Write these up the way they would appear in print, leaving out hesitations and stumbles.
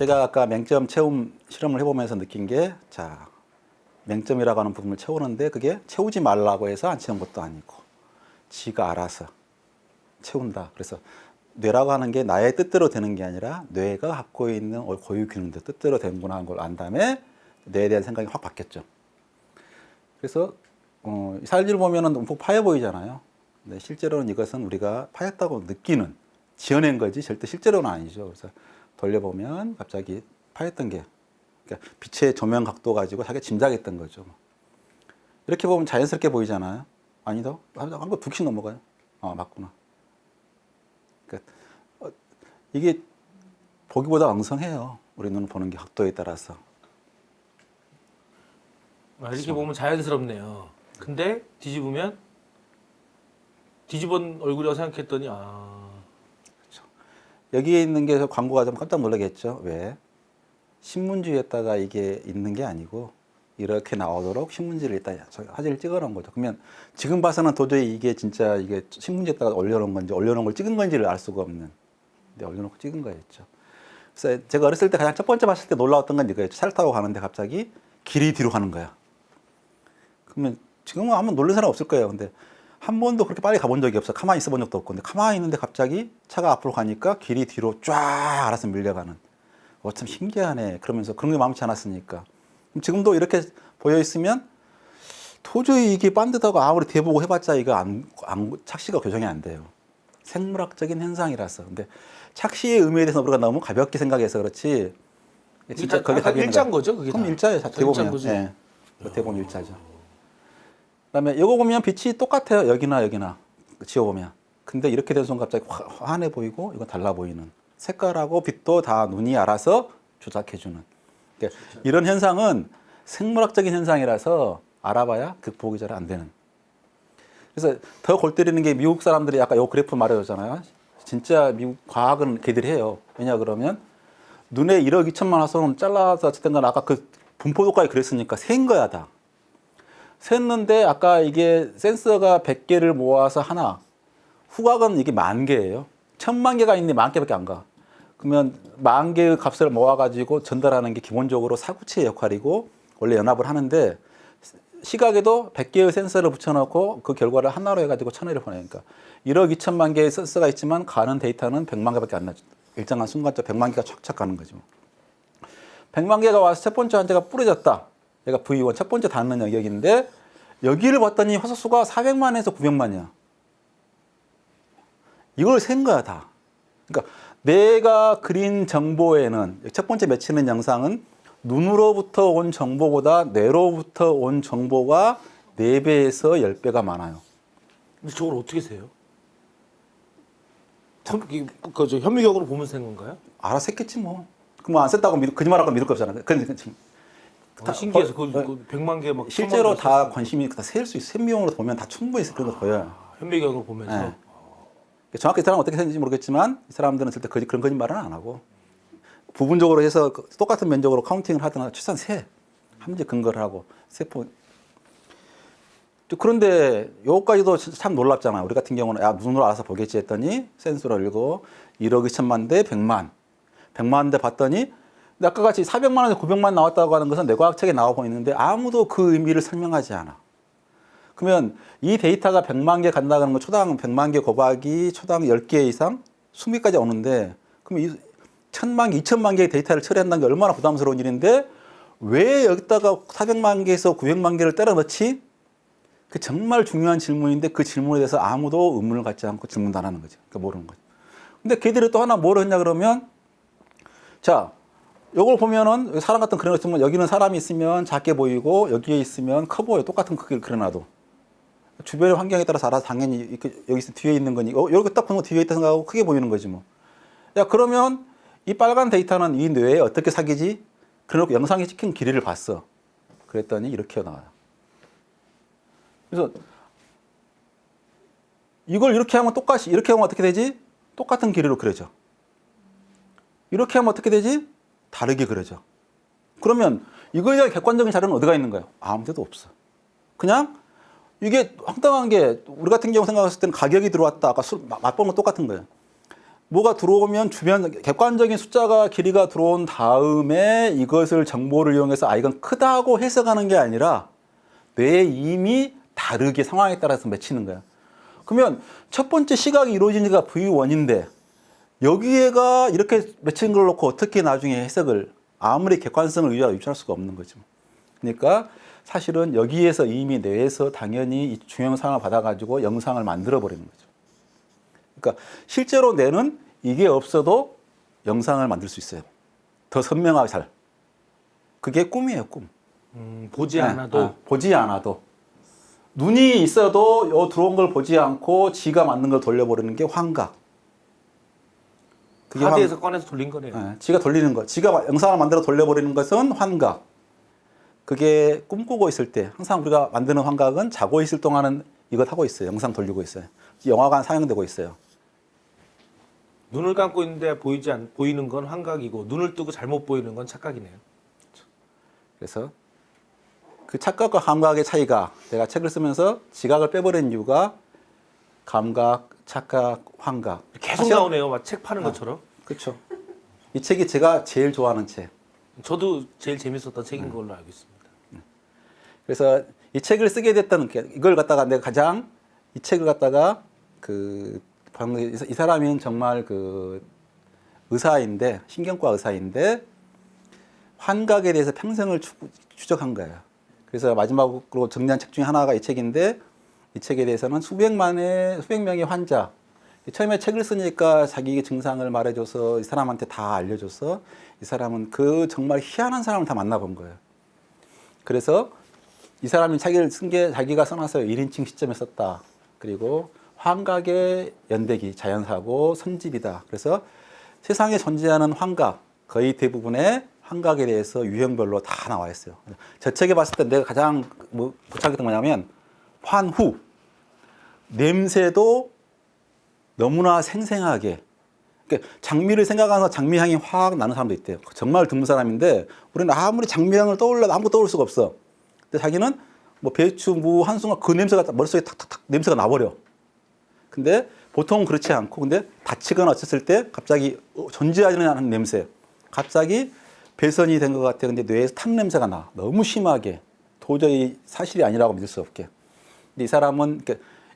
제가 아까 맹점 채움 실험을 해보면서 느낀 게, 자, 맹점이라고 하는 부분을 채우는데 그게 채우지 말라고 해서 안 채운 것도 아니고 지가 알아서 채운다. 그래서 뇌라고 하는 게 나의 뜻대로 되는 게 아니라 뇌가 갖고 있는 고유 기능들 뜻대로 되는구나 하는 걸 안 다음에 뇌에 대한 생각이 확 바뀌었죠. 그래서 사실을 보면은 움푹 파여 보이잖아요. 근데 실제로는 이것은 우리가 파였다고 느끼는, 지어낸 거지 절대 실제로는 아니죠. 그래서 돌려보면 갑자기 파였던 게, 그러니까 빛의 조명 각도 가지고 자기가 짐작했던 거죠. 이렇게 보면 자연스럽게 보이잖아요. 아니다. 한거 툭씩 넘어가요. 맞구나. 그러니까 이게 보기보다 엉성해요. 우리 눈을 보는 게 각도에 따라서. 이렇게 보면 자연스럽네요. 근데 뒤집으면 뒤집은 얼굴이라고 생각했더니 그렇죠. 여기에 있는 게 광고가 좀 깜짝 놀라겠죠. 왜? 신문지에다가 이게 있는 게 아니고 이렇게 나오도록 신문지를 일단 사진을 찍어놓은 거죠. 그러면 지금 봐서는 도저히 이게 진짜 이게 신문지에다가 올려놓은 건지 올려놓은 걸 찍은 건지를 알 수가 없는. 근데 올려놓고 찍은 거였죠. 그래서 제가 어렸을 때 가장 첫 번째 봤을 때 놀라웠던 건 이거였죠. 차를 타고 가는데 갑자기 길이 뒤로 가는 거야. 그러면 지금은 한번 놀란 사람 없을 거예요. 근데 한 번도 그렇게 빨리 가본 적이 없어. 가만히 있어 본 적도 없고. 근데 가만히 있는데 갑자기 차가 앞으로 가니까 길이 뒤로 쫙 알아서 밀려가는. 참 신기하네. 그러면서 그런 게 마음치 않았으니까. 지금도 이렇게 보여 있으면 도저히 이게 반듯하고 아무리 대보고 해봤자 이거 착시가 교정이 안 돼요. 생물학적인 현상이라서. 근데 착시의 의미에 대해서 우리가 너무 가볍게 생각해서 그렇지. 진짜 거기 답이 일자인 거죠, 그게? 그럼 일자예요. 대보면. 네. 대보면 일자죠. 그다음에 이거 보면 빛이 똑같아요. 여기나 여기나 지워보면. 근데 이렇게 된 순간 갑자기 환해 보이고 이건 달라 보이는. 색깔하고 빛도 다 눈이 알아서 조작해주는. 그러니까 이런 현상은 생물학적인 현상이라서 알아봐야 극복이 잘 안 되는. 그래서 더 골 때리는 게 미국 사람들이 아까 요 그래프 말해줬잖아요. 진짜 미국 과학은 걔들이 해요. 왜냐 그러면 눈에 1억 2천만 화소는 잘라서 어쨌든 간 아까 그 분포도까지 그랬으니까 센 거야 다. 샜는데 아까 이게 센서가 100개를 모아서 하나, 후각은 이게 10,000개예요. 10,000,000개가 있는데 10,000개밖에 안 가. 그러면 10,000개의 값을 모아가지고 전달하는 게 기본적으로 사구체의 역할이고 원래 연합을 하는데 시각에도 100개의 센서를 붙여놓고 그 결과를 하나로 해가지고 천회를 보내니까 1억 2천만 개의 센서가 있지만 가는 데이터는 100만 개밖에 안 나죠. 일정한 순간적 100만 개가 촥촥 가는 거죠. 100만 개가 와서 첫 번째 환자가 뿌려졌다. 얘가 V1 첫 번째 닿는 영역인데 여기를 봤더니 화소수가 400만에서 900만이야. 이걸 센 거야 다. 그러니까 내가 그린 정보에는 첫 번째 맺히는 영상은 눈으로부터 온 정보보다 뇌로부터 온 정보가 4배에서 10배가 많아요. 근데 저걸 어떻게 세요? 현미경으로 보면서 센 건가요? 알아서 했겠지 뭐. 그럼 안 썼다고 거짓말하고 믿을 거 없잖아. 신기해서 그 100만 개 막 실제로 다 관심이 다 셀 수 있어. 현미경으로 보면 다 충분히 그런 거 보여요. 현미경으로 보면서. 네. 정확히 이 사람은 어떻게 생겼는지 모르겠지만 이 사람들은 절대 그런 거짓말은 안 하고 부분적으로 해서 똑같은 면적으로 카운팅을 하거나 최소한 함재 근거를 하고 세포. 그런데 요거까지도 참 놀랍잖아요. 우리 같은 경우는 눈으로 알아서 보겠지 했더니 센서로 읽고 1억 2천만 대 100만. 100만 대 봤더니 근데 아까 같이 400만에서 900만 나왔다고 하는 것은 뇌과학책에 나와 보이는데 아무도 그 의미를 설명하지 않아. 그러면 이 데이터가 100만 개 간다는 건 초당 100만 개 곱하기 초당 10개 이상 20개까지 오는데 그럼 이 1000만 개, 2000만 개의 데이터를 처리한다는 게 얼마나 부담스러운 일인데 왜 여기다가 400만 개에서 900만 개를 때려 넣지? 그 정말 중요한 질문인데 그 질문에 대해서 아무도 의문을 갖지 않고 질문도 안 하는 거죠. 그러니까 모르는 거죠. 근데 걔들이 또 하나 뭐를 했냐 그러면 자, 요걸 보면은 사람 같은 그려놓으면 여기는 사람이 있으면 작게 보이고 여기에 있으면 커 보여. 똑같은 크기를 그려놔도. 주변의 환경에 따라서 알아서 당연히 이렇게 여기서 뒤에 있는 거니 이렇게 딱 보면 뒤에 있다 생각하고 크게 보이는 거지 뭐. 야 그러면 이 빨간 데이터는 이 뇌에 어떻게 사귀지? 그래놓고 영상에 찍힌 길이를 봤어. 그랬더니 이렇게 나와요. 그래서 이걸 이렇게 하면 똑같이 이렇게 하면 어떻게 되지? 똑같은 길이로 그려져. 이렇게 하면 어떻게 되지? 다르게 그려져. 그러면 이거에 대한 객관적인 자료는 어디가 있는 거예요? 아무 데도 없어. 그냥 이게 황당한 게 우리 같은 경우 생각했을 때는 가격이 들어왔다. 아까 맛보는 건 똑같은 거예요. 뭐가 들어오면 주변 객관적인 숫자가 길이가 들어온 다음에 이것을 정보를 이용해서 아 이건 크다고 해석하는 게 아니라 뇌에 이미 다르게 상황에 따라서 맺히는 거야. 그러면 첫 번째 시각이 이루어지니까 V1인데 여기에가 이렇게 맺힌 걸 놓고 어떻게 나중에 해석을 아무리 객관성을 유지할 수가 없는 거죠. 그러니까 사실은 여기에서 이미 뇌에서 당연히 이 중형상을 받아가지고 영상을 만들어 버리는 거죠. 그러니까 실제로 뇌는 이게 없어도 영상을 만들 수 있어요. 더 선명하게 잘. 그게 꿈이에요, 꿈. 보지 않아도. 보지 않아도. 눈이 있어도 요 들어온 걸 보지 않고 지가 만든 걸 돌려버리는 게 환각. 그게 하드에서 꺼내서 돌린 거네요. 네, 지가 돌리는 거. 지가 영상을 만들어 돌려버리는 것은 환각. 그게 꿈꾸고 있을 때 항상 우리가 만드는 환각은 자고 있을 동안은 이것 하고 있어요. 영상 돌리고 있어요. 영화관 사용되고 있어요. 눈을 감고 있는데 보이는 건 환각이고 눈을 뜨고 잘못 보이는 건 착각이네요. 그래서 그 착각과 감각의 차이가 내가 책을 쓰면서 지각을 빼버린 이유가 감각, 착각, 환각. 계속 나오네요. 막 책 파는 것처럼. 그렇죠. 이 책이 제가 제일 좋아하는 책. 저도 제일 재밌었던 책인 걸로 알고 있습니다. 그래서 이 책을 쓰게 됐던 이걸 갖다가 내가 가장 이 책을 갖다가 이 사람은 정말 그 의사인데 신경과 의사인데 환각에 대해서 평생을 추적한 거예요. 그래서 마지막으로 정리한 책 중에 하나가 이 책인데 이 책에 대해서는 수백 명의 환자 처음에 책을 쓰니까 자기 증상을 말해줘서 이 사람한테 다 알려줘서 이 사람은 그 정말 희한한 사람을 다 만나본 거예요. 그래서 이 사람이 책을 쓴 게 자기가 써놔서 1인칭 시점에 썼다. 그리고 환각의 연대기, 자연사고, 선집이다. 그래서 세상에 존재하는 환각, 거의 대부분의 환각에 대해서 유형별로 다 나와 있어요. 저 책에 봤을 때 내가 가장 고착했던 뭐냐면 환후, 냄새도 너무나 생생하게 그러니까 장미를 생각하면서 장미향이 확 나는 사람도 있대요. 정말 드문 사람인데 우리는 아무리 장미향을 떠올려도 아무것도 떠올 수가 없어. 근데 자기는 뭐 배추, 무, 한순간 그 냄새가 머릿속에 탁탁탁 냄새가 나버려. 근데 보통 그렇지 않고 근데 다치거나 어쨌을 때 갑자기 존재하지 않는 냄새. 갑자기 배선이 된 것 같아. 근데 뇌에서 탄 냄새가 나. 너무 심하게. 도저히 사실이 아니라고 믿을 수 없게. 근데 이 사람은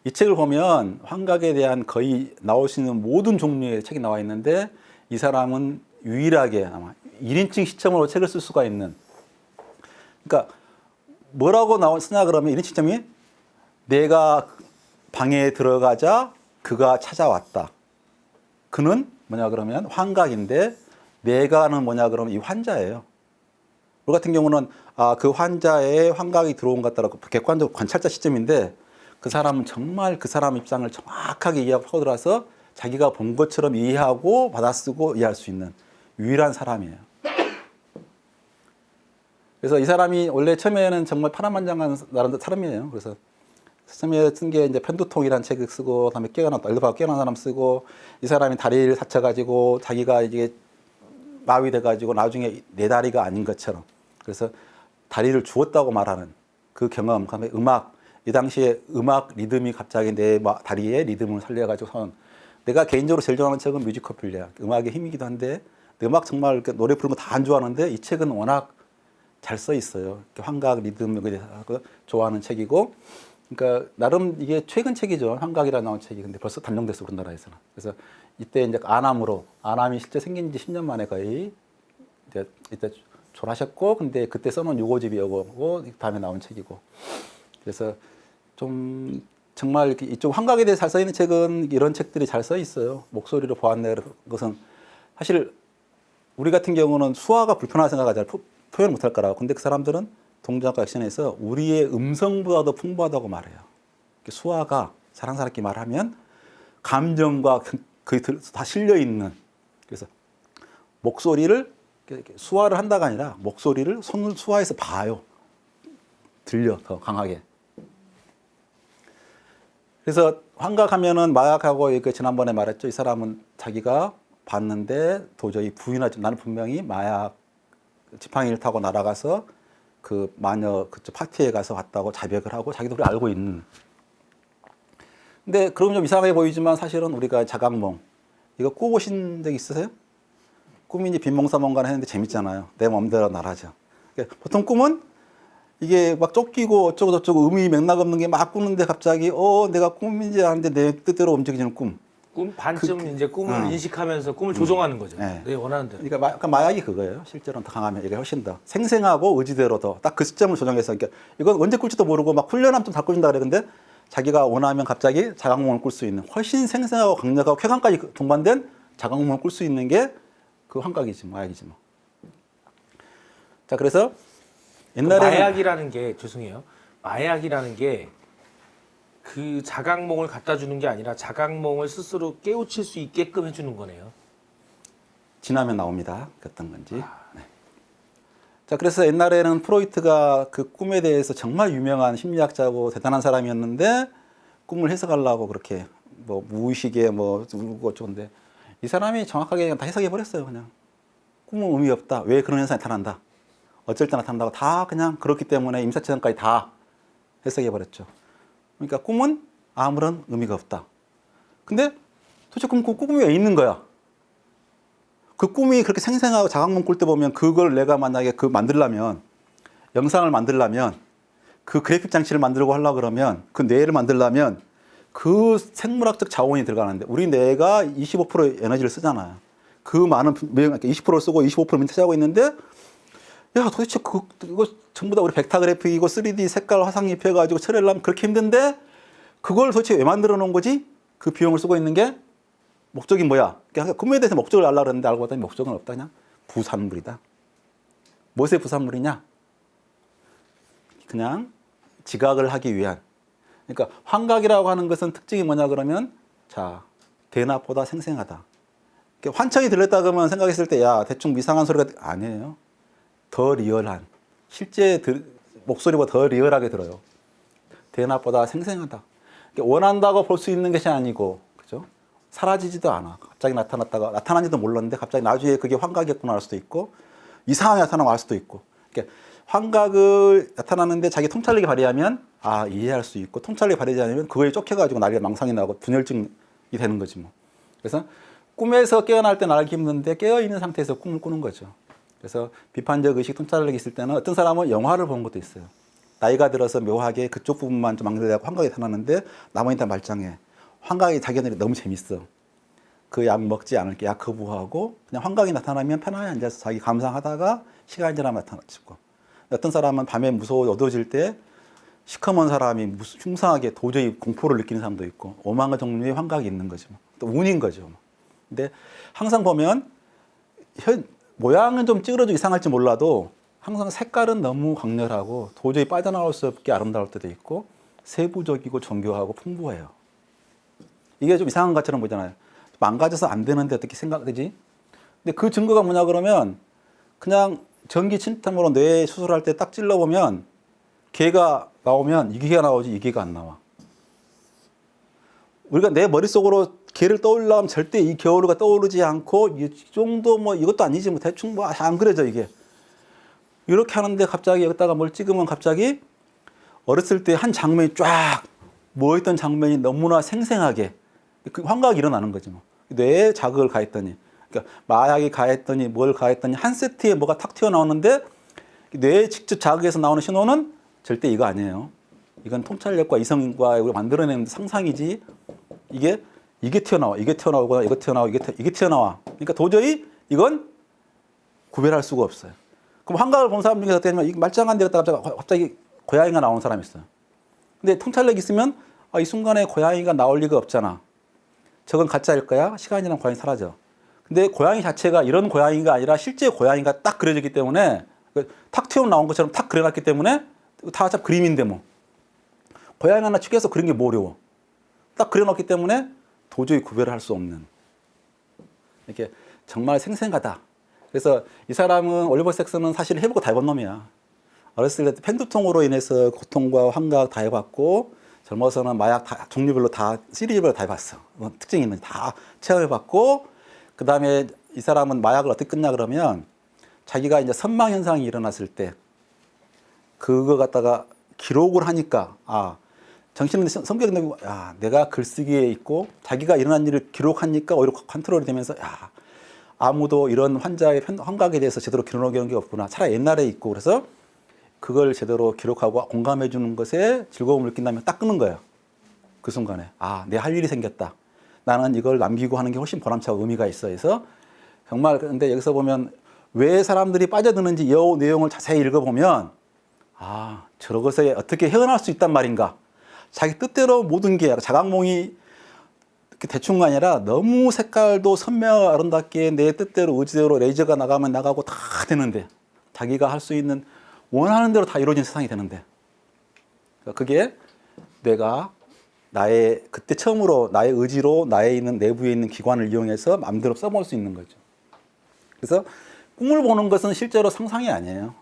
이 책을 보면 환각에 대한 거의 나올 수 있는 모든 종류의 책이 나와 있는데 이 사람은 유일하게 아마 1인칭 시점으로 책을 쓸 수가 있는 그러니까 뭐라고 쓰냐 그러면 1인칭 시점이 내가 방에 들어가자 그가 찾아왔다. 그는 뭐냐 그러면 환각인데 내가는 뭐냐 그러면 이 환자예요. 우리 같은 경우는 그 환자의 환각이 들어온 것 같다라고 객관적 관찰자 시점인데 그 사람은 정말 그 사람 입장을 정확하게 이해하고 파고들어서 자기가 본 것처럼 이해하고 받아쓰고 이해할 수 있는 유일한 사람이에요. 그래서 이 사람이 원래 처음에는 정말 파란만장한 사람이에요. 그래서 처음에 쓴 게 이제 편두통이라는 책을 쓰고 그다음에 알드바가 깨어난 사람 쓰고 이 사람이 다리를 다쳐가지고 자기가 이게 마비돼가지고 나중에 내 다리가 아닌 것처럼 그래서 다리를 주었다고 말하는 그 경험, 그다음에 음악 이 당시에 음악 리듬이 갑자기 내 다리에 리듬을 살려가지고 선 내가 개인적으로 제일 좋아하는 책은 뮤지커필리아 음악의 힘이기도 한데 음악 정말 노래 부르는 거 다 안 좋아하는데 이 책은 워낙 잘 써 있어요. 환각 리듬에 대해서 좋아하는 책이고 그러니까 나름 이게 최근 책이죠. 환각이라 나온 책이 근데 벌써 단종됐어 우리나라에서는. 그래서 이때 이제 아남이 실제 생긴 지 10년 만에 거의 이때 졸하셨고 근데 그때 써놓은 6호집이 이거고 다음에 나온 책이고 그래서 좀 정말 이쪽 환각에 대해서 잘 써 있는 책은 이런 책들이 잘 써 있어요. 목소리로 보았네 것은 사실 우리 같은 경우는 수화가 불편하다 생각하잖아요. 표현을 못할 거라고. 근데 그 사람들은 동작과 액션에서 우리의 음성보다도 풍부하다고 말해요. 수화가 사람끼리 말하면 감정과 거의 다 실려 있는. 그래서 목소리를 수화를 한다가 아니라 목소리를 손을 수화해서 봐요. 들려 더 강하게. 그래서 환각하면은 마약하고 지난번에 말했죠. 이 사람은 자기가 봤는데 도저히 부인하지. 나는 분명히 마약 지팡이를 타고 날아가서 그 마녀 그쪽 파티에 가서 왔다고 자백을 하고 자기도 그걸 알고 있는. 근데 그러면 좀 이상하게 보이지만 사실은 우리가 자각몽 이거 꾸보신 적 있으세요? 꿈이 이제 빈몽사몽간 했는데 재밌잖아요. 내 마음대로 날아죠. 그러니까 보통 꿈은 이게 막 쫓기고 어쩌고 저쩌고 의미 맥락 없는 게 막 꾸는데 갑자기 내가 꿈인지 아는데 내 뜻대로 움직이는 꿈. 꿈 반쯤 이제 꿈을 인식하면서 꿈을 조종하는 거죠. 네. 내 원하는 대로. 그러니까 약간 마약이 그거예요. 실제로는 더 강하면 이게 훨씬 더 생생하고 의지대로 더 딱 그 시점을 조정해서 그러니까 이건 언제 꿀지도 모르고 막 훈련하면 좀 다 꿀준다 그래. 근데 자기가 원하면 갑자기 자각몽을 꿀 수 있는 훨씬 생생하고 강력하고 쾌감까지 동반된 자각몽을 꿀 수 있는 게 그 환각이지 마약이지 뭐. 자 그래서 옛날에 마약이라는 게 죄송해요. 마약이라는 게 그 자각몽을 갖다 주는 게 아니라 자각몽을 스스로 깨우칠 수 있게끔 해주는 거네요. 지나면 나옵니다. 어떤 건지. 네. 자, 그래서 옛날에는 프로이트가 그 꿈에 대해서 정말 유명한 심리학자고 대단한 사람이었는데 꿈을 해석하려고 그렇게 뭐 무의식에 뭐 울고 어쩌는데 이 사람이 정확하게 그냥 다 해석해 버렸어요. 그냥 꿈은 의미 없다. 왜 그런 현상이 나타난다. 어쩔 때 나타난다고 다 그냥 그렇기 때문에 임사체전까지 다 해석해 버렸죠. 그러니까 꿈은 아무런 의미가 없다. 근데 도대체 그 꿈이 왜 있는 거야? 그 꿈이 그렇게 생생하고 자각몽 꿀 때 보면 그걸 내가 만약에 그 만들려면 영상을 만들려면 그 그래픽 장치를 만들고 하려고 그러면 그 뇌를 만들려면 그 생물학적 자원이 들어가는데 우리 뇌가 25% 에너지를 쓰잖아요. 그 많은 20%를 쓰고 25%는 차지하고 있는데 야 도대체 이거 전부 다 우리 벡터 그래픽이고 3D 색깔 화상 입혀가지고 처리하려면 그렇게 힘든데 그걸 도대체 왜 만들어 놓은 거지? 그 비용을 쓰고 있는 게 목적이 뭐야? 그러니까 꿈에 대해서 목적을 알려고 그러는데 알고 봤더니 목적은 없다. 그냥 부산물이다. 무엇의 부산물이냐? 그냥 지각을 하기 위한. 그러니까 환각이라고 하는 것은 특징이 뭐냐 그러면 자 대낮보다 생생하다. 그러니까 환청이 들렸다 그러면 생각했을 때 야 대충 이상한 소리가 아니에요. 더 리얼한 실제 목소리보다 더 리얼하게 들어요. 대낮보다 생생하다. 그러니까 원한다고 볼 수 있는 것이 아니고 그죠? 사라지지도 않아. 갑자기 나타났다가 나타난지도 몰랐는데 갑자기 나중에 그게 환각이었구나 할 수도 있고 이상하게 나타나고 할 수도 있고. 그러니까 환각을 나타나는데 자기 통찰력이 발휘하면 이해할 수 있고 통찰력이 발휘하지 않으면 그거에 쫓겨가지고 난리가 망상이 나고 분열증이 되는 거지 뭐. 그래서 꿈에서 깨어날 때 알기 힘든데 깨어있는 상태에서 꿈을 꾸는 거죠. 그래서 비판적 의식 통찰력이 있을 때는 어떤 사람은 영화를 보는 것도 있어요. 나이가 들어서 묘하게 그쪽 부분만 좀 망설여서 환각이 나타나는데 나머지는 다 말짱해. 환각이 자기들이 너무 재밌어. 그 약 먹지 않을게 약 거부하고 그냥 환각이 나타나면 편하게 앉아서 자기 감상하다가 시간이 지나면 나타나고 어떤 사람은 밤에 무서워 어두워질 때 시커먼 사람이 흉상하게 도저히 공포를 느끼는 사람도 있고 오만한 종류의 환각이 있는 거죠. 또 운인 거죠. 근데 항상 보면 모양은 좀 찌그러지고 이상할지 몰라도 항상 색깔은 너무 강렬하고 도저히 빠져나올 수 없게 아름다울 때도 있고 세부적이고 정교하고 풍부해요. 이게 좀 이상한 것처럼 보이잖아요. 망가져서 안 되는데 어떻게 생각되지? 근데 그 증거가 뭐냐 그러면 그냥 전기 침탐으로 뇌 수술할 때 딱 찔러보면 개가 나오면 이 개가 나오지 이 개가 안 나와. 우리가 내 머릿속으로 개를 떠올리려면 절대 이 겨울가 떠오르지 않고 이 정도 뭐 이것도 아니지 뭐 대충 뭐 안 그려져 이게. 이렇게 하는데 갑자기 여기다가 뭘 찍으면 갑자기 어렸을 때 한 장면이 쫙 모여있던 장면이 너무나 생생하게 그 환각이 일어나는 거지 뭐. 뇌에 자극을 가했더니 그러니까 마약이 가했더니 뭘 가했더니 한 세트에 뭐가 탁 튀어나오는데 뇌에 직접 자극해서 나오는 신호는 절대 이거 아니에요. 이건 통찰력과 이성과 만들어내는 상상이지 이게 튀어나와 이게 튀어나오거나 이거 튀어나와 이게 튀어나와. 그러니까 도저히 이건 구별할 수가 없어요. 그럼 환각을 본 사람 중에서 어떻게 하냐면 말짱한 데 갔다가 갑자기 고양이가 나오는 사람이 있어요. 근데 통찰력이 있으면 이 순간에 고양이가 나올 리가 없잖아. 저건 가짜일 거야. 시간이랑 고양이 사라져. 근데 고양이 자체가 이런 고양이가 아니라 실제 고양이가 딱 그려졌기 때문에 탁 튀어나온 것처럼 탁 그려놨기 때문에 다 어차피 그림인데 뭐. 고양이 하나 축에서 그린 게 뭐 어려워. 딱 그려놨기 때문에 도저히 구별을 할 수 없는. 이렇게 정말 생생하다. 그래서 이 사람은 올리버 섹스는 사실 해보고 다 해본 놈이야. 어렸을 때 펜두통으로 인해서 고통과 환각 다 해봤고 젊어서는 마약 다 종류별로 다 시리즈별로 다 해봤어. 특징이 있는지 다 체험해봤고 그 다음에 이 사람은 마약을 어떻게 끊냐 그러면 자기가 이제 선망 현상이 일어났을 때 그거 갖다가 기록을 하니까 정신은 성격인데 야, 내가 글쓰기에 있고 자기가 일어난 일을 기록하니까 오히려 컨트롤이 되면서 야, 아무도 이런 환자의 환각에 대해서 제대로 기록하는 게 없구나. 차라리 옛날에 있고 그래서 그걸 제대로 기록하고 공감해 주는 것에 즐거움을 느낀다면 딱 끊는 거예요. 그 순간에 아, 내 할 일이 생겼다. 나는 이걸 남기고 하는 게 훨씬 보람차고 의미가 있어. 그래서 정말 근데 여기서 보면 왜 사람들이 빠져드는지 이 내용을 자세히 읽어보면 아, 저것에 어떻게 헤어날 수 있단 말인가. 자기 뜻대로 모든 게 자각몽이 대충 아니라 너무 색깔도 선명하고 아름답게 내 뜻대로 의지대로 레이저가 나가면 나가고 다 되는데 자기가 할 수 있는 원하는 대로 다 이루어진 세상이 되는데 그게 내가 나의 그때 처음으로 나의 의지로 나에 있는 내부에 있는 기관을 이용해서 마음대로 써볼 수 있는 거죠. 그래서 꿈을 보는 것은 실제로 상상이 아니에요.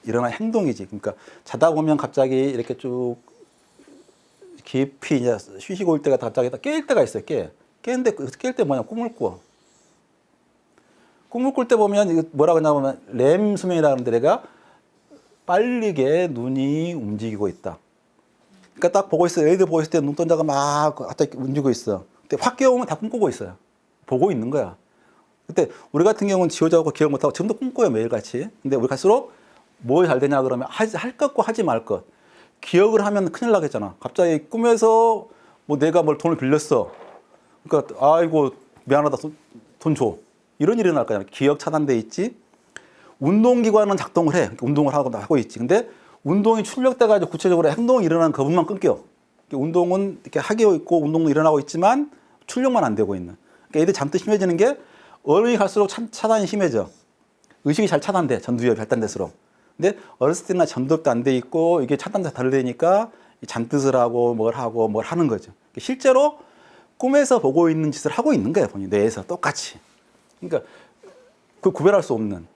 일어난 행동이지. 그러니까 자다 보면 갑자기 이렇게 쭉 깊이 이제 쉬시고 있을 때가 갑자기 깰 때가 있어요. 깨는데 깰 때 뭐냐 꿈을 꿔. 꿈을 꿀 때 보면 이거 뭐라고 하냐면 렘 수면이라는데 내가 빠르게 눈이 움직이고 있다. 그러니까 딱 보고 있어요. 애들 보고 있을 때 눈동자가 막 갑자기 움직이고 있어. 근데 확 깨우면 다 꿈꾸고 있어요. 보고 있는 거야. 그때 우리 같은 경우는 지호자고 기억 못하고 지금도 꿈꿔요 매일같이. 근데 우리 갈수록 뭐 잘 되냐 그러면 할 것과 하지 말 것. 기억을 하면 큰일 나겠잖아. 갑자기 꿈에서 뭐 내가 뭘 돈을 빌렸어. 그러니까 아이고 미안하다 돈 줘. 이런 일이 날 거잖아. 기억 차단돼 있지. 운동기관은 작동을 해. 운동을 하고 있지. 근데 운동이 출력돼가지고 구체적으로 행동이 일어나는 그 부분만 끊겨. 운동은 이렇게 하고 있고 운동도 일어나고 있지만 출력만 안 되고 있는. 그러니까 애들 잠도 심해지는 게 어른이 갈수록 차단이 심해져. 의식이 잘 차단돼. 전두엽이 발달될수록. 근데 어렸을 때나 전두엽도 안 돼 있고 이게 차단돼서 덜 되니까 잔뜻을 하고 뭘 하는 거죠. 실제로 꿈에서 보고 있는 짓을 하고 있는 거예요. 본인 뇌에서 똑같이. 그러니까 그 구별할 수 없는.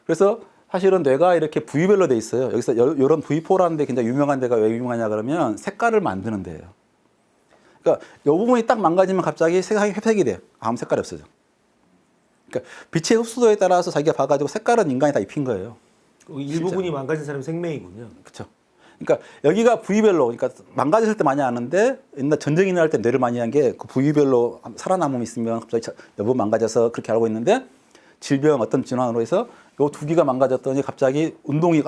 그래서 사실은 뇌가 이렇게 부위별로 돼 있어요. 여기서 이런 부위포라는 데 굉장히 유명한 데가 왜 유명하냐 그러면 색깔을 만드는 데예요. 그러니까 이 부분이 딱 망가지면 갑자기 색이 회색이 돼. 아무 색깔이 없어져. 그러니까 빛의 흡수도에 따라서 자기가 봐가지고 색깔은 인간이 다 입힌 거예요. 일부분이 망가진 사람이 생명이군요. 그렇죠. 그러니까 여기가 부위별로, 그러니까 망가졌을 때 많이 아는데 옛날 전쟁이 일어날 때 뇌를 많이 한 게 그 부위별로 살아남음이 있으면 갑자기 여부 망가져서 그렇게 알고 있는데 질병 어떤 진환으로 해서 요 두 개가 망가졌더니 갑자기 운동이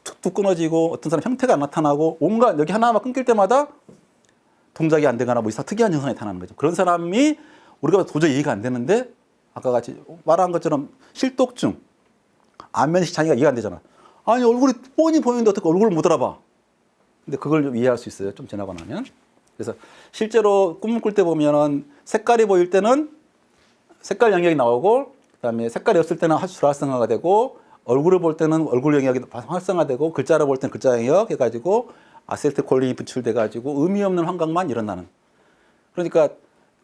툭툭 끊어지고 어떤 사람 형태가 안 나타나고 온갖 여기 하나만 끊길 때마다 동작이 안 되거나 뭐 이상 특이한 증상이 나타나는 거죠. 그런 사람이 우리가 도저히 이해가 안 되는데 아까 같이 말한 것처럼 실독증, 안면식 장애가 이해가 안 되잖아. 아니 얼굴이 뻔히 보이는데 어떻게 얼굴을 못 알아봐. 근데 그걸 좀 이해할 수 있어요. 좀 지나고 나면. 그래서 실제로 꿈을 꿀 때 보면은 색깔이 보일 때는 색깔 영역이 나오고 그다음에 색깔이 없을 때는 하수 활성화가 되고 얼굴을 볼 때는 얼굴 영역이 활성화되고 글자를 볼 때는 글자 영역 해가지고 아세틸콜린이 분출돼가지고 의미 없는 환각만 일어나는. 그러니까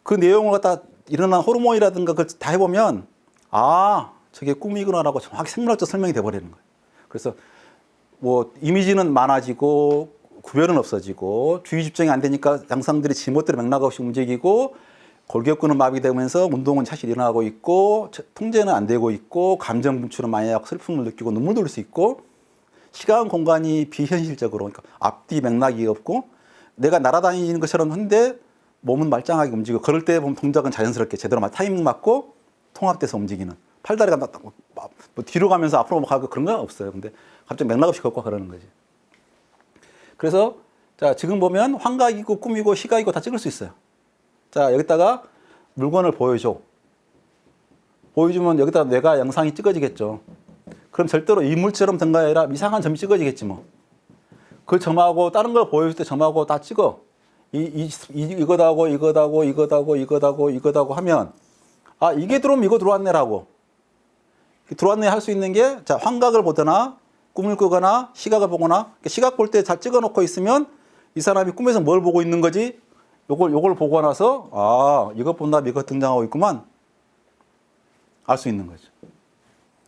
그 내용을 갖다 일어난 호르몬이라든가 그걸 다 해보면 아 저게 꿈이구나라고 정확히 생물학적 설명이 돼버리는 거예요. 그래서 뭐 이미지는 많아지고 구별은 없어지고 주의 집중이 안 되니까 양상들이 지멋대로 맥락 없이 움직이고 골격근은 마비되면서 운동은 사실 일어나고 있고 통제는 안 되고 있고 감정 분출은 많이 하고 슬픔을 느끼고 눈물도 흘릴 수 있고 시간 공간이 비현실적으로 그러니까 앞뒤 맥락이 없고 내가 날아다니는 것처럼 한데 몸은 말짱하게 움직이고 걸을 때 보면 동작은 자연스럽게 제대로 타이밍 맞고 통합돼서 움직이는 팔다리가 뭐 뒤로 가면서 앞으로 가고 그런 건 없어요. 근데 갑자기 맥락 없이 걷고 그러는 거지. 그래서 자 지금 보면 환각이고 꿈이고 시각이고 다 찍을 수 있어요. 자 여기다가 물건을 보여줘. 보여주면 여기다 뇌가 영상이 찍어지겠죠. 그럼 절대로 인물처럼 된 거 아니라 이상한 점이 찍어지겠지 뭐. 그 점하고 다른 걸 보여줄 때 점하고 다 찍어. 이거다고 이거다고 이거다고 이거다고 이거다고 하면 아 이게 들어오면 이거 들어왔네라고. 들어왔네 할 수 있는 게 자 환각을 보거나 꿈을 꾸거나 시각을 보거나 시각 볼 때 잘 찍어놓고 있으면 이 사람이 꿈에서 뭘 보고 있는 거지? 요걸 보고 나서 아 이것 본다면 이것 등장하고 있구만 알 수 있는 거죠.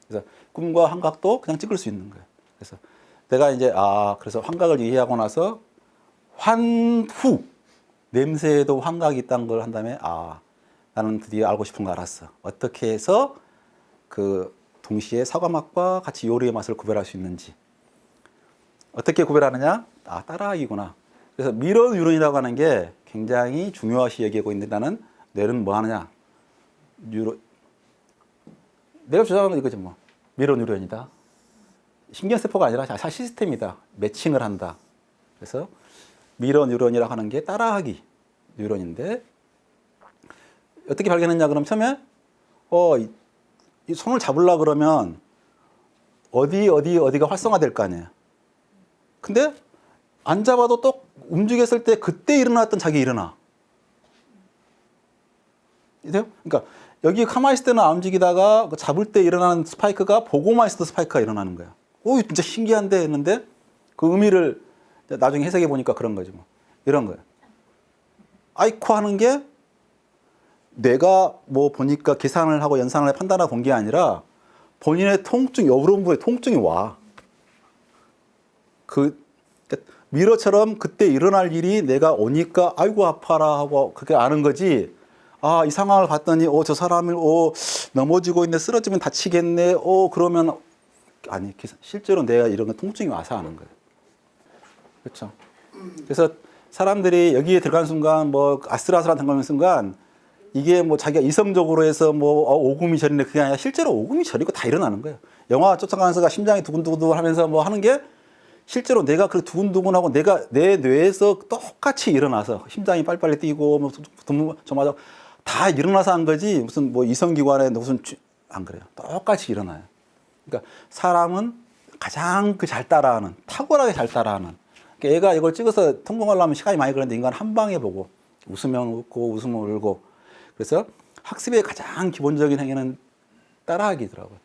그래서 꿈과 환각도 그냥 찍을 수 있는 거예요. 그래서 내가 이제 그래서 환각을 이해하고 나서 환후 냄새에도 환각이 있다는 걸 한 다음에 나는 드디어 알고 싶은 거 알았어. 어떻게 해서 그 동시에 사과맛과 같이 요리의 맛을 구별할 수 있는지. 어떻게 구별하느냐? 따라하기구나. 그래서 미러 뉴런이라고 하는 게 굉장히 중요시 여기고 있는데 나는 뇌는 뭐 하느냐? 내가 주장하는 이거지 뭐. 미러 뉴런이다. 신경세포가 아니라 자사 시스템이다. 매칭을 한다. 그래서 미러 뉴런이라고 하는 게 따라하기 뉴런인데 어떻게 발견했냐 그러면 처음에 이 손을 잡으려 그러면 어디가 활성화될 거 아니에요. 근데 안 잡아도 또 움직였을 때 그때 일어났던 자기 일어나. 이세요? 그러니까 여기 가만히 있을 때는 안 움직이다가 잡을 때 일어나는 스파이크가 보고만 있어도 스파이크가 일어나는 거야. 오, 진짜 신기한데 했는데 그 의미를 나중에 해석해 보니까 그런 거지 뭐. 이런 거예요. 아이코 하는 게 내가 뭐 보니까 계산을 하고 연산을 판단하고 본 게 아니라 본인의 통증, 여부름부의 통증이 와. 미러처럼 그때 일어날 일이 내가 오니까 아이고 아파라 하고 그렇게 아는 거지. 아, 이 상황을 봤더니 저 사람을 넘어지고 있네, 쓰러지면 다치겠네. 그러면 아니 실제로 내가 이런 거 통증이 와서 아는 거예요. 그렇죠. 그래서 사람들이 여기에 들어간 순간 뭐 아슬아슬한 들어가는 순간 이게 뭐 자기가 이성적으로 해서 뭐 오금이 저리네 그게 아니라 실제로 오금이 저리고 다 일어나는 거예요. 영화 쫓아가면서 심장이 두근두근 하면서 뭐 하는 게 실제로 내가 그 두근두근하고 내가 내 뇌에서 똑같이 일어나서 심장이 빨리빨리 뛰고 뭐 저마다 다 일어나서 한 거지 무슨 뭐 이성기관에 무슨 안 그래요. 똑같이 일어나요. 그러니까 사람은 가장 잘 따라하는 탁월하게 잘 따라하는. 그러니까 얘가 이걸 찍어서 성공하려면 시간이 많이 걸리는데 인간은 한 방에 보고 웃으면 웃고 웃으면 울고. 그래서 학습의 가장 기본적인 행위는 따라하기더라고요.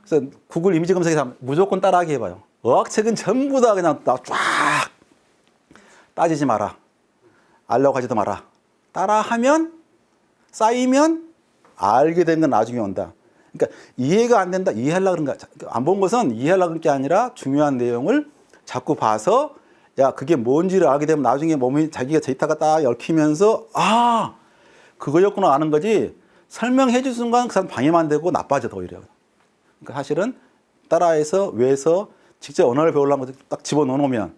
그래서 구글 이미지 검색에서 무조건 따라하기 해봐요. 어학책은 전부 다 그냥 쫙 따지지 마라. 알려고 하지도 마라. 따라하면 쌓이면 알게 된 건 나중에 온다. 그러니까 이해가 안 된다. 이해하려고 그런 거. 안 본 것은 이해하려고 그런 게 아니라 중요한 내용을 자꾸 봐서 야 그게 뭔지를 알게 되면 나중에 몸이 자기가 데이터가 딱 얽히면서 아 그거였구나 아는 거지. 설명해 줄 순간 그 사람 방해만 되고 나빠져 더 오히려. 그러니까 사실은 따라해서 외에서 직접 언어를 배우려면 딱 집어넣으면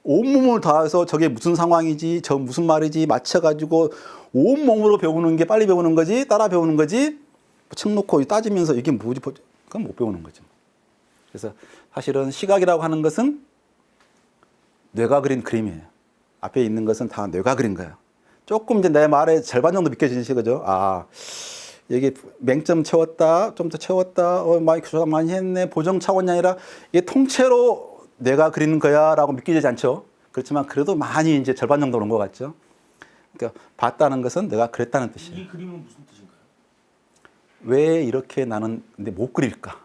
온몸을 다해서 저게 무슨 상황이지 저 무슨 말이지 맞춰가지고 온몸으로 배우는 게 빨리 배우는 거지 따라 배우는 거지 책 놓고 따지면서 이게 뭐지 그건 못 배우는 거죠. 그래서 사실은 시각이라고 하는 것은 뇌가 그린 그림이에요. 앞에 있는 것은 다 뇌가 그린 거예요. 조금 이제 내 말의 절반 정도 믿겨지시 거죠. 아 이게 맹점 채웠다, 좀 더 채웠다, 많이 조작 많이 했네, 보정 차원이 아니라 이게 통째로 내가 그리는 거야라고 믿기지 않죠. 그렇지만 그래도 많이 이제 절반 정도 온 것 같죠. 그러니까 봤다는 것은 내가 그랬다는 뜻이에요. 이 그림은 무슨 뜻인가요? 왜 이렇게 나는 근데 못 그릴까?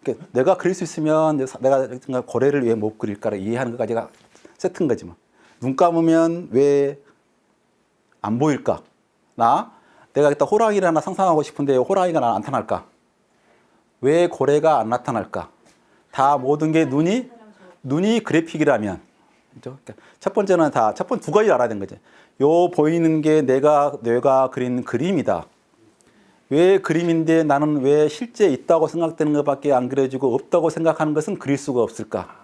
그러니까 내가 그릴 수 있으면 내가 고래를 왜 못 그릴까를 이해하는 것까지가 세트인 거지 뭐. 눈 감으면 왜 안 보일까? 내가 일단 호랑이를 하나 상상하고 싶은데 호랑이가 나타날까? 왜 고래가 안 나타날까? 다 모든 게 눈이 그래픽이라면, 그렇죠? 그러니까 첫 번째는 첫 번째 두 가지 알아야 되는 거지. 요 보이는 게 뇌가 그린 그림이다. 왜 그림인데 나는 왜 실제 있다고 생각되는 것밖에 안 그려지고 없다고 생각하는 것은 그릴 수가 없을까?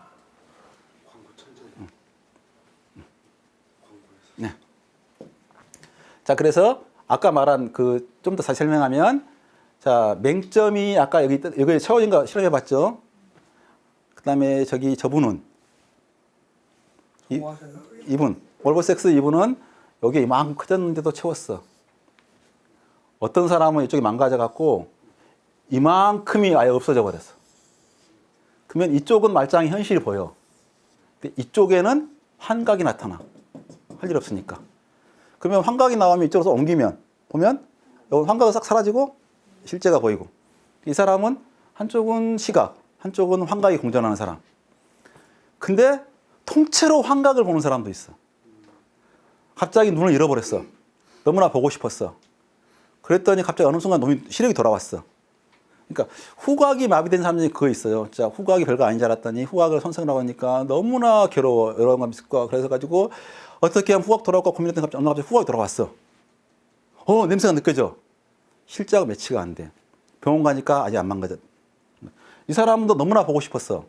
네. 자, 그래서 아까 말한 좀 더 다시 설명하면, 자, 맹점이 아까 여기 채워진 거 실험해 봤죠? 그 다음에 저분은, 이분, 월보섹스 이분은 여기 이만큼 커졌는데도 채웠어. 어떤 사람은 이쪽이 망가져갖고 이만큼이 아예 없어져 버렸어. 그러면 이쪽은 말짱이 현실이 보여. 근데 이쪽에는 환각이 나타나. 할 일 없으니까. 그러면 환각이 나오면 이쪽으로 옮기면 보면 여기 환각은 싹 사라지고 실제가 보이고. 이 사람은 한쪽은 시각, 한쪽은 환각이 공존하는 사람. 근데 통째로 환각을 보는 사람도 있어. 갑자기 눈을 잃어버렸어. 너무나 보고 싶었어. 그랬더니 갑자기 어느 순간 시력이 돌아왔어. 그러니까 후각이 마비된 사람들이 그거 있어요. 자, 후각이 별거 아닌 줄 알았더니 후각을 손상하고 하니까 너무나 괴로워. 여러 가지 있을 거야. 그래서 가지고 어떻게 하면 후각 돌아올까 고민했더니 갑자기 후각이 돌아왔어. 냄새가 느껴져. 실제하고 매치가 안 돼. 병원 가니까 아직 안 망가졌. 이 사람도 너무나 보고 싶었어.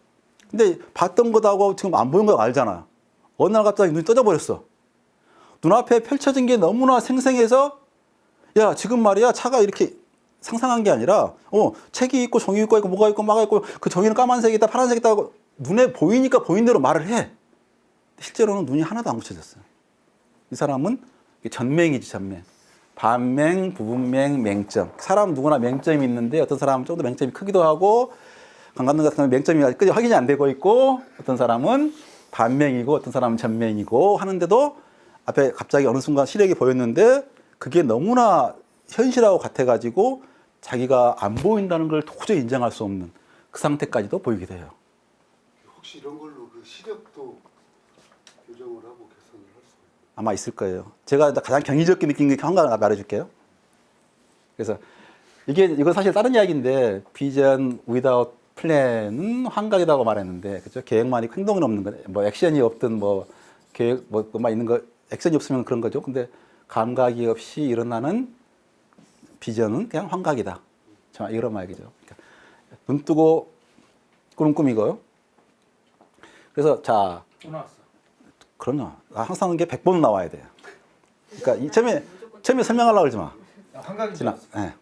근데 봤던 것하고 지금 안 보는 거 알잖아. 어느 날 갑자기 눈이 떠져버렸어. 눈앞에 펼쳐진 게 너무나 생생해서 야 지금 말이야 차가 이렇게 상상한 게 아니라 책이 있고 종이 있고 뭐가 있고 막가 있고 그 종이는 까만색이다 파란색이다 하고 눈에 보이니까 보인 대로 말을 해. 실제로는 눈이 하나도 안 붙여졌어요. 이 사람은 전맹이지 전맹. 반맹, 부분맹, 맹점. 사람 누구나 맹점이 있는데 어떤 사람은 좀 더 맹점이 크기도 하고 강간등 같은 경우는 맹점이 아직 확인이 안 되고 있고 어떤 사람은 반맹이고 어떤 사람은 전맹이고 하는데도 앞에 갑자기 어느 순간 시력이 보였는데 그게 너무나 현실하고 같아가지고 자기가 안 보인다는 걸 도저히 인정할 수 없는 그 상태까지도 보이게 돼요. 혹시 이런 걸로 그 시력도 교정을 하고 개선을 할 수 있나요? 아마 있을 거예요. 제가 가장 경이롭게 느낀 게 한가 말해줄게요. 그래서 이거 사실 다른 이야기인데 비전 without 플랜은 환각이라고 말했는데 그죠? 계획만 있고 행동은 없는 거, 뭐 액션이 없든 뭐 계획 뭐만 있는 거 액션이 없으면 그런 거죠. 근데 감각이 없이 일어나는 비전은 그냥 환각이다. 정말 이런 말이죠. 그러니까 눈 뜨고 꾸는 꿈이고요. 그래서 자. 또 나왔어. 그럼요. 항상 이게 100번은 나와야 돼요. 그러니까 이 처음에 설명하려고 그러지 마. 환각이 네.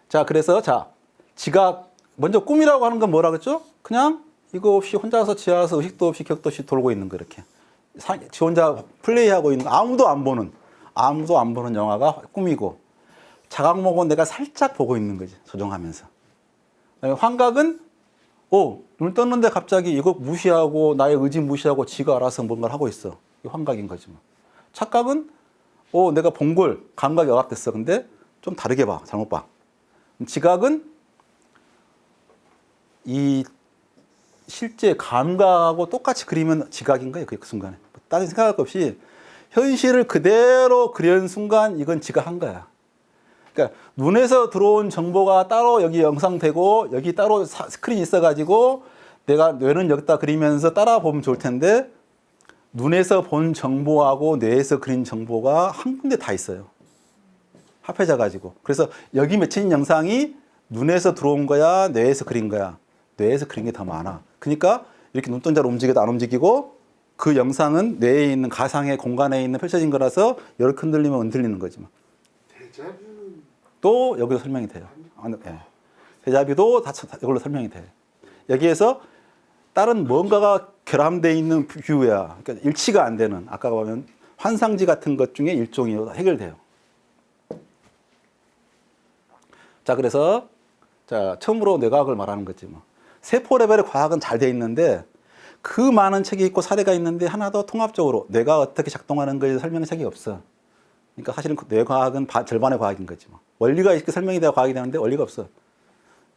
자, 그래서 자, 지각 먼저 꿈이라고 하는 건 뭐라 그랬죠? 그냥 이거 없이 혼자서 지하에서 의식도 없이 기억도 없이 돌고 있는 거 이렇게. 지 혼자 플레이하고 있는 아무도 안 보는 영화가 꿈이고 자각몽은 내가 살짝 보고 있는 거지. 조정하면서. 환각은 눈을 떴는데 갑자기 이거 무시하고 나의 의지 무시하고 지가 알아서 뭔가를 하고 있어. 이게 환각인 거지 뭐. 착각은 내가 본 걸 감각이 억압됐어. 근데 좀 다르게 봐. 잘못 봐. 지각은 이 실제 감각하고 똑같이 그리면 지각인 거예요. 그 순간에. 다른 생각할 것 없이 현실을 그대로 그리는 순간 이건 지각한 거야. 그러니까 눈에서 들어온 정보가 따로 여기 영상되고 여기 따로 스크린이 있어가지고 내가 뇌는 여기다 그리면서 따라 보면 좋을 텐데 눈에서 본 정보하고 뇌에서 그린 정보가 한 군데 다 있어요. 합해져 가지고. 그래서 여기 맺힌 영상이 눈에서 들어온 거야, 뇌에서 그린 거야. 뇌에서 그린 게 더 많아. 그러니까 이렇게 눈동자로 움직여도 안 움직이고 그 영상은 뇌에 있는 가상의 공간에 있는 펼쳐진 거라서 이렇게 흔들리면 흔들리는 거지 뭐. 데자뷰는 또 여기서 설명이 돼요. 네. 데자뷰도 다 이걸로 설명이 돼요. 여기에서 다른 뭔가가 결함되어 있는 뷰야. 그러니까 일치가 안 되는 아까 보면 환상지 같은 것 중에 일종이 해결돼요. 자, 그래서 자 처음으로 뇌과학을 말하는 거지 뭐. 세포 레벨의 과학은 잘 돼 있는데 그 많은 책이 있고 사례가 있는데 하나도 통합적으로 뇌가 어떻게 작동하는 거에 설명의 책이 없어. 그러니까 사실은 뇌과학은 절반의 과학인 거지 뭐. 원리가 이렇게 설명이 돼야 과학이 되는데 원리가 없어.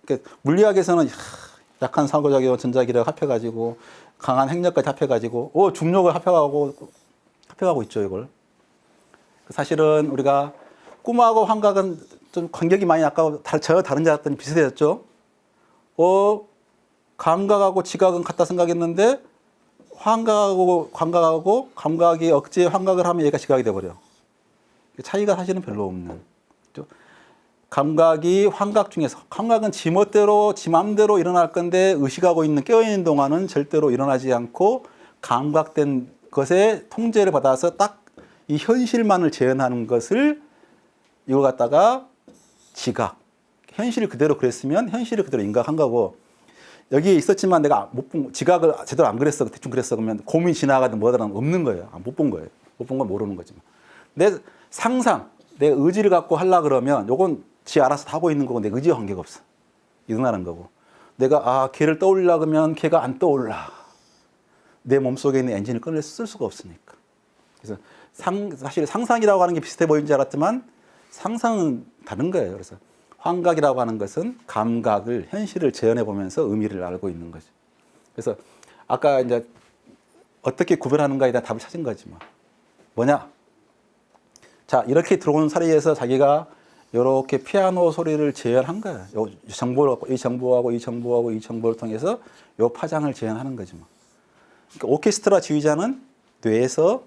그러니까 물리학에서는 약한 상호작용, 전자기력 합해가지고 강한 핵력까지 합해가지고 중력을 합해가고 있죠 이걸. 사실은 우리가 꿈하고 환각은 좀 간격이 많이 아까 전혀 다른 줄 알았더니 비슷해졌죠. 감각하고 지각은 같다 생각했는데 환각하고 감각이 억지에 환각을 하면 얘가 지각이 돼버려. 차이가 사실은 별로 없는. 감각이 환각 중에서 감각은 지 멋대로 지 맘대로 일어날 건데 의식하고 있는 깨어있는 동안은 절대로 일어나지 않고 감각된 것에 통제를 받아서 딱 이 현실만을 재현하는 것을 이거 갖다가 지각. 현실을 그대로 그랬으면 현실을 그대로 인각한 거고 여기에 있었지만 내가 못 본 지각을 제대로 안 그랬어 대충 그랬어 그러면 고민 지나가든 뭐든 없는 거예요. 못 본 거예요. 못 본 건 모르는 거지. 내 상상, 내 의지를 갖고 하려 그러면 요건 지 알아서 다 하고 있는 거고 내 의지와 관계가 없어. 일어나는 거고. 내가 걔를 떠올리려 그러면 걔가 안 떠올라. 내 몸속에 있는 엔진을 꺼내 쓸 수가 없으니까. 그래서 사실 상상이라고 하는 게 비슷해 보이는 줄 알았지만 상상은 다른 거예요. 그래서 환각이라고 하는 것은 감각을 현실을 재현해 보면서 의미를 알고 있는 거죠. 그래서 아까 이제 어떻게 구별하는가에 대한 답을 찾은 거지 뭐. 뭐냐? 자, 이렇게 들어온 사례에서 자기가 이렇게 피아노 소리를 재현한 거야. 이 정보를 갖고 이 정보하고 이 정보하고 이 정보를 통해서 이 파장을 재현하는 거지 뭐. 그러니까 오케스트라 지휘자는 뇌에서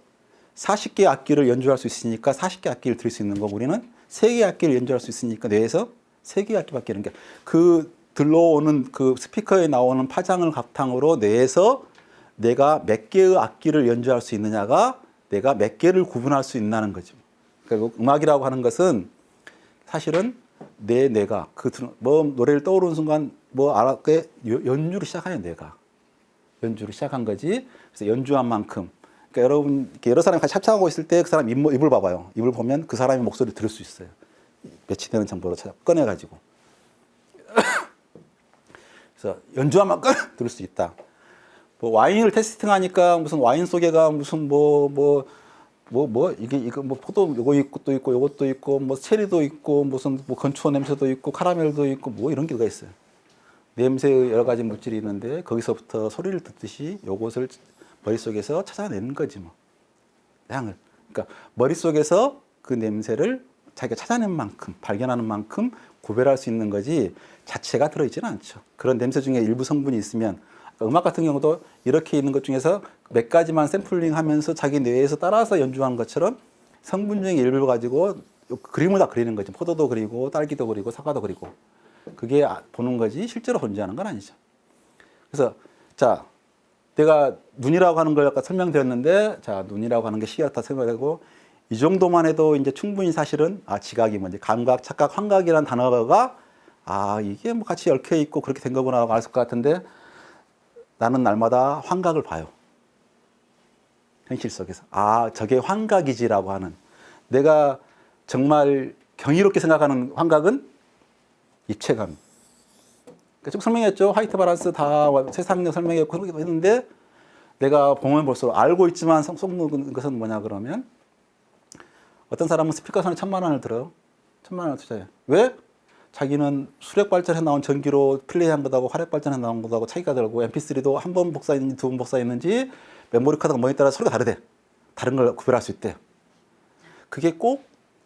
40개 악기를 연주할 수 있으니까 40개 악기를 들을 수 있는 거고 우리는 3개 악기를 연주할 수 있으니까 뇌에서 3개 악기밖에 없는 게 그 들러오는 그 스피커에 나오는 파장을 바탕으로 뇌에서 내가 몇 개의 악기를 연주할 수 있느냐가 내가 몇 개를 구분할 수 있다는 거죠. 그러니까 음악이라고 하는 것은 사실은 내가 뭐 노래를 떠오르는 순간 뭐 알았게 연주를 시작하는 내가 연주를 시작한 거지. 그래서 연주한 만큼 그러니까 여러분 이렇게 여러 사람이 같이 합창하고 있을 때 그 사람 입을 봐봐요. 입을 보면 그 사람의 목소리를 들을 수 있어요. 매치되는 정보로 꺼내가지고. 그래서 연주한 만큼 들을 수 있다. 뭐 와인을 테스팅하니까 무슨 와인 속에가 무슨 이거 뭐 포도 요거 있고 요것도 있고 뭐 체리도 있고 무슨 뭐 건초원 냄새도 있고 카라멜도 있고 뭐 이런 게가 있어요. 냄새의 여러 가지 물질이 있는데 거기서부터 소리를 듣듯이 요것을 머릿속에서 찾아내는 거지 뭐. 향을. 그러니까 머릿속에서 그 냄새를 자기가 찾아낸 만큼 발견하는 만큼 구별할 수 있는 거지 자체가 들어있지는 않죠. 그런 냄새 중에 일부 성분이 있으면 음악 같은 경우도 이렇게 있는 것 중에서 몇 가지만 샘플링하면서 자기 뇌에서 따라서 연주하는 것처럼 성분 중에 일부를 가지고 그림을 다 그리는 거죠. 포도도 그리고 딸기도 그리고 사과도 그리고 그게 보는 거지 실제로 존재하는 건 아니죠. 그래서 자 내가 눈이라고 하는 걸 아까 설명드렸는데 자 눈이라고 하는 게 시야다 설명하고 이 정도만 해도 이제 충분히 사실은 지각이 뭔지 감각, 착각, 환각이라는 단어가 이게 뭐 같이 얽혀 있고 그렇게 된 거구나라고 알 수 것 같은데 나는 날마다 환각을 봐요. 현실 속에서. 저게 환각이지라고 하는. 내가 정말 경이롭게 생각하는 환각은 입체감. 그러니까 쭉 설명했죠. 화이트 바란스 다 세상력 설명했고 그렇게 했는데 내가 보면 볼수록 알고 있지만 속는 것은 뭐냐 그러면 어떤 사람은 스피커 선에 1,000만 원을 들어요. 1,000만 원을 투자해요. 왜? 자기는 수력 발전해 나온 전기로 플레이한 것하고 화력 발전해 나온 것하고 차이가 다르고 MP3도 한 번 복사했는지 두 번 복사했는지 메모리 카드가 뭐에 따라 소리가 다르대. 다른 걸 구별할 수 있대. 그게 꼭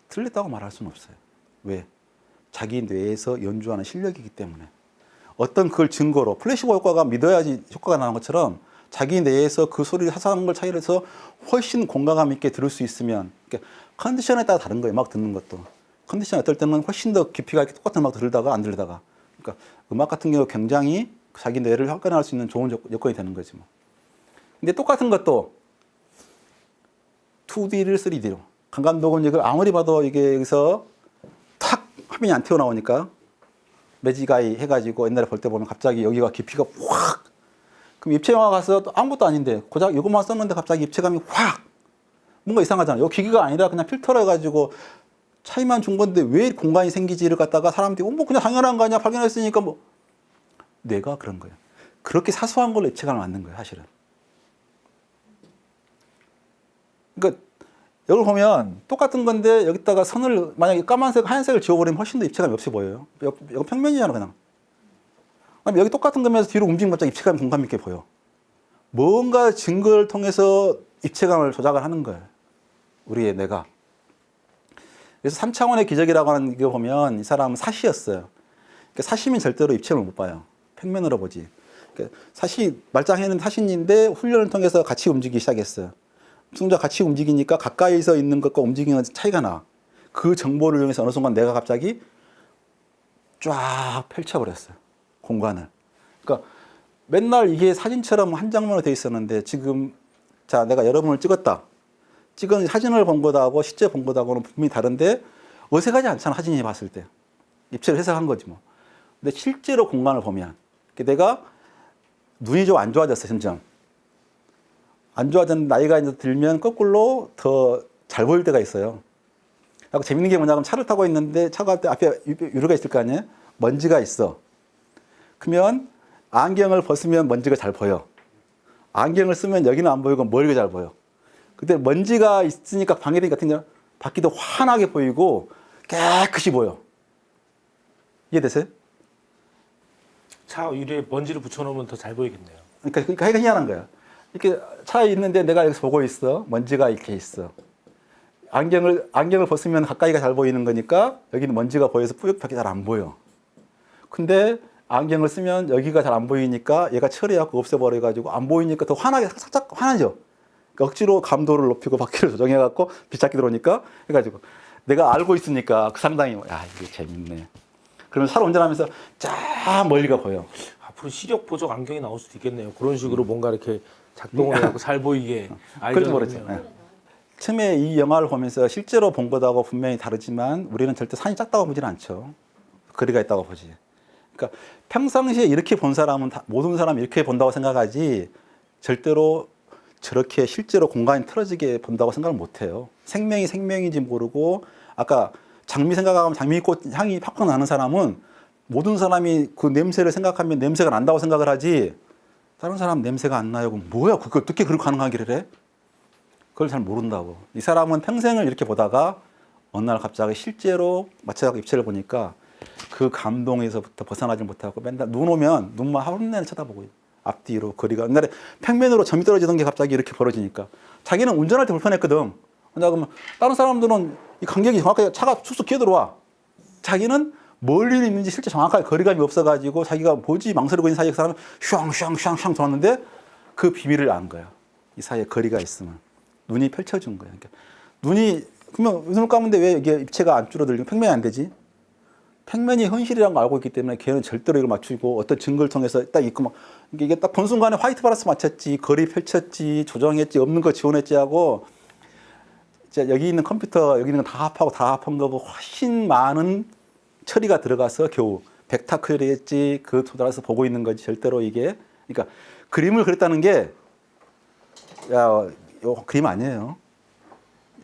틀렸다고 말할 수는 없어요. 왜? 자기 뇌에서 연주하는 실력이기 때문에. 어떤 그걸 증거로 플래시보 효과가 믿어야지 효과가 나는 것처럼 자기 뇌에서 그 소리를 사소한 걸 차이를 해서 훨씬 공감감 있게 들을 수 있으면 그러니까 컨디션에 따라 다른 거예요. 음악 듣는 것도. 컨디션 어떨 때는 훨씬 더 깊이가 있게 똑같은 음악 들다가 안 들다가 그러니까 음악 같은 경우 굉장히 자기 뇌를 확인할 수 있는 좋은 여건이 되는 거지 뭐. 근데 똑같은 것도 2D를 3D로 강 감독은 이걸 아무리 봐도 이게 여기서 탁 화면이 안 튀어나오니까 매직아이 해가지고 옛날에 볼 때 보면 갑자기 여기가 깊이가 확 그럼 입체 영화 가서 또 아무것도 아닌데 고작 이것만 썼는데 갑자기 입체감이 확 뭔가 이상하잖아. 요 기기가 아니라 그냥 필터를 해가지고 차이만 준 건데 왜 공간이 생기지를 갖다가 사람들이 뭐 그냥 당연한 거 아니야 발견했으니까 뭐 뇌가 그런 거예요. 그렇게 사소한 걸로 입체감을 만든 거예요 사실은. 그러니까 여기 보면 똑같은 건데 여기다가 선을 만약에 까만색 하얀색을 지워버리면 훨씬 더 입체감이 없이 보여요. 여기 평면이잖아 그냥. 아니 여기 똑같은 거면서 뒤로 움직이면 갑자기 입체감이 공감 있게 보여. 뭔가 증거를 통해서 입체감을 조작을 하는 거예요. 우리의 뇌가. 그래서 3차원의 기적이라고 하는 거 보면 이 사람은 사시였어요. 그러니까 사시면 절대로 입체를 못 봐요. 평면으로 보지. 그러니까 사시 말짱해는 사신인데 훈련을 통해서 같이 움직이기 시작했어요. 순자 같이 움직이니까 가까이서 있는 것과 움직이는 차이가 나. 그 정보를 이용해서 어느 순간 내가 갑자기 쫙 펼쳐버렸어요. 공간을. 그러니까 맨날 이게 사진처럼 한 장면으로 돼 있었는데 지금 자 내가 여러분을 찍었다. 찍은 사진을 본 것하고 실제 본 것하고는 분명히 다른데 어색하지 않잖아. 사진이 봤을 때. 입체를 해석한 거지 뭐. 근데 실제로 공간을 보면 내가 눈이 좀 안 좋아졌어. 점점. 안 좋아졌는데 나이가 이제 들면 거꾸로 더 잘 보일 때가 있어요. 하고 재밌는 게 뭐냐면 차를 타고 있는데 차가 앞에 유리가 있을 거 아니에요? 먼지가 있어. 그러면 안경을 벗으면 먼지가 잘 보여. 안경을 쓰면 여기는 안 보이고 멀게 잘 보여. 근데 먼지가 있으니까 방해되니까 같은 경우 밖이 더 환하게 보이고 깨끗이 보여. 이해되세요? 차 유리에 먼지를 붙여놓으면 더 잘 보이겠네요. 그러니까 희한한 거야. 이렇게 차에 있는데 내가 여기서 보고 있어. 먼지가 이렇게 있어. 안경을 벗으면 가까이가 잘 보이는 거니까 여기는 먼지가 보여서 뿌옇게 잘 안 보여. 근데 안경을 쓰면 여기가 잘 안 보이니까 얘가 처리해갖고 없애버려가지고 안 보이니까 더 환하게 살짝 환하죠. 그러니까 억지로 감도를 높이고 바퀴를 조정해갖고 빛잡기 들어오니까 해가지고 내가 알고 있으니까 그 상당히 이게 재밌네. 그러면 차를 운전하면서 쫙 멀리가 보여. 앞으로 시력 보정 안경이 나올 수도 있겠네요. 그런 식으로 뭔가 이렇게 작동을 해갖고 잘 보이게 그렇죠, 아이디어를 그렇죠. 예. 처음에 이 영화를 보면서 실제로 본 것하고 분명히 다르지만 우리는 절대 산이 작다고 보지는 않죠. 거리가 있다고 보지. 그러니까 평상시에 이렇게 본 사람은 모든 사람이 이렇게 본다고 생각하지 절대로 저렇게 실제로 공간이 틀어지게 본다고 생각을 못 해요. 생명이 생명인지 모르고 아까 장미 생각하면 장미꽃 향이 팍팍 나는 사람은 모든 사람이 그 냄새를 생각하면 냄새가 난다고 생각을 하지 다른 사람 냄새가 안 나요. 그럼 뭐야? 그걸 어떻게 그렇게 가능하기를 해? 그걸 잘 모른다고. 이 사람은 평생을 이렇게 보다가 어느 날 갑자기 실제로 마취하고 입체를 보니까 그 감동에서부터 벗어나지 못하고 맨날 눈 오면 눈만 하루 내내 쳐다보고 앞뒤로 거리가 옛날에 평면으로 점이 떨어지던 게 갑자기 이렇게 벌어지니까 자기는 운전할 때 불편했거든. 그러면 다른 사람들은 이 간격이 정확하게 차가 쑥쑥 기어들어와. 자기는 멀리 있는지 실제 정확하게 거리감이 없어가지고 자기가 뭐지 망설이고 있는 사이에 그 사람은 슝슝슝슝 돌았는데 그 비밀을 안 거야. 이 사이에 거리가 있으면 눈이 펼쳐준 거야. 그러니까 눈이 그러면 눈을 감는데 왜 이게 입체가 안 줄어들고 평면이 안 되지? 평면이 현실이라는 걸 알고 있기 때문에 걔는 절대로 이걸 맞추고 어떤 증거를 통해서 딱 있고 막 이게 딱 본 순간에 화이트 바라스 맞췄지, 거리 펼쳤지, 조정했지, 없는 거 지원했지 하고 여기 있는 컴퓨터 여기 있는 거 다 합하고 다 합한 거고 훨씬 많은 처리가 들어가서 겨우 벡터 처리했지 그 도달해서 보고 있는 거지 절대로 이게 그러니까 그림을 그렸다는 게 야, 이거 그림 아니에요.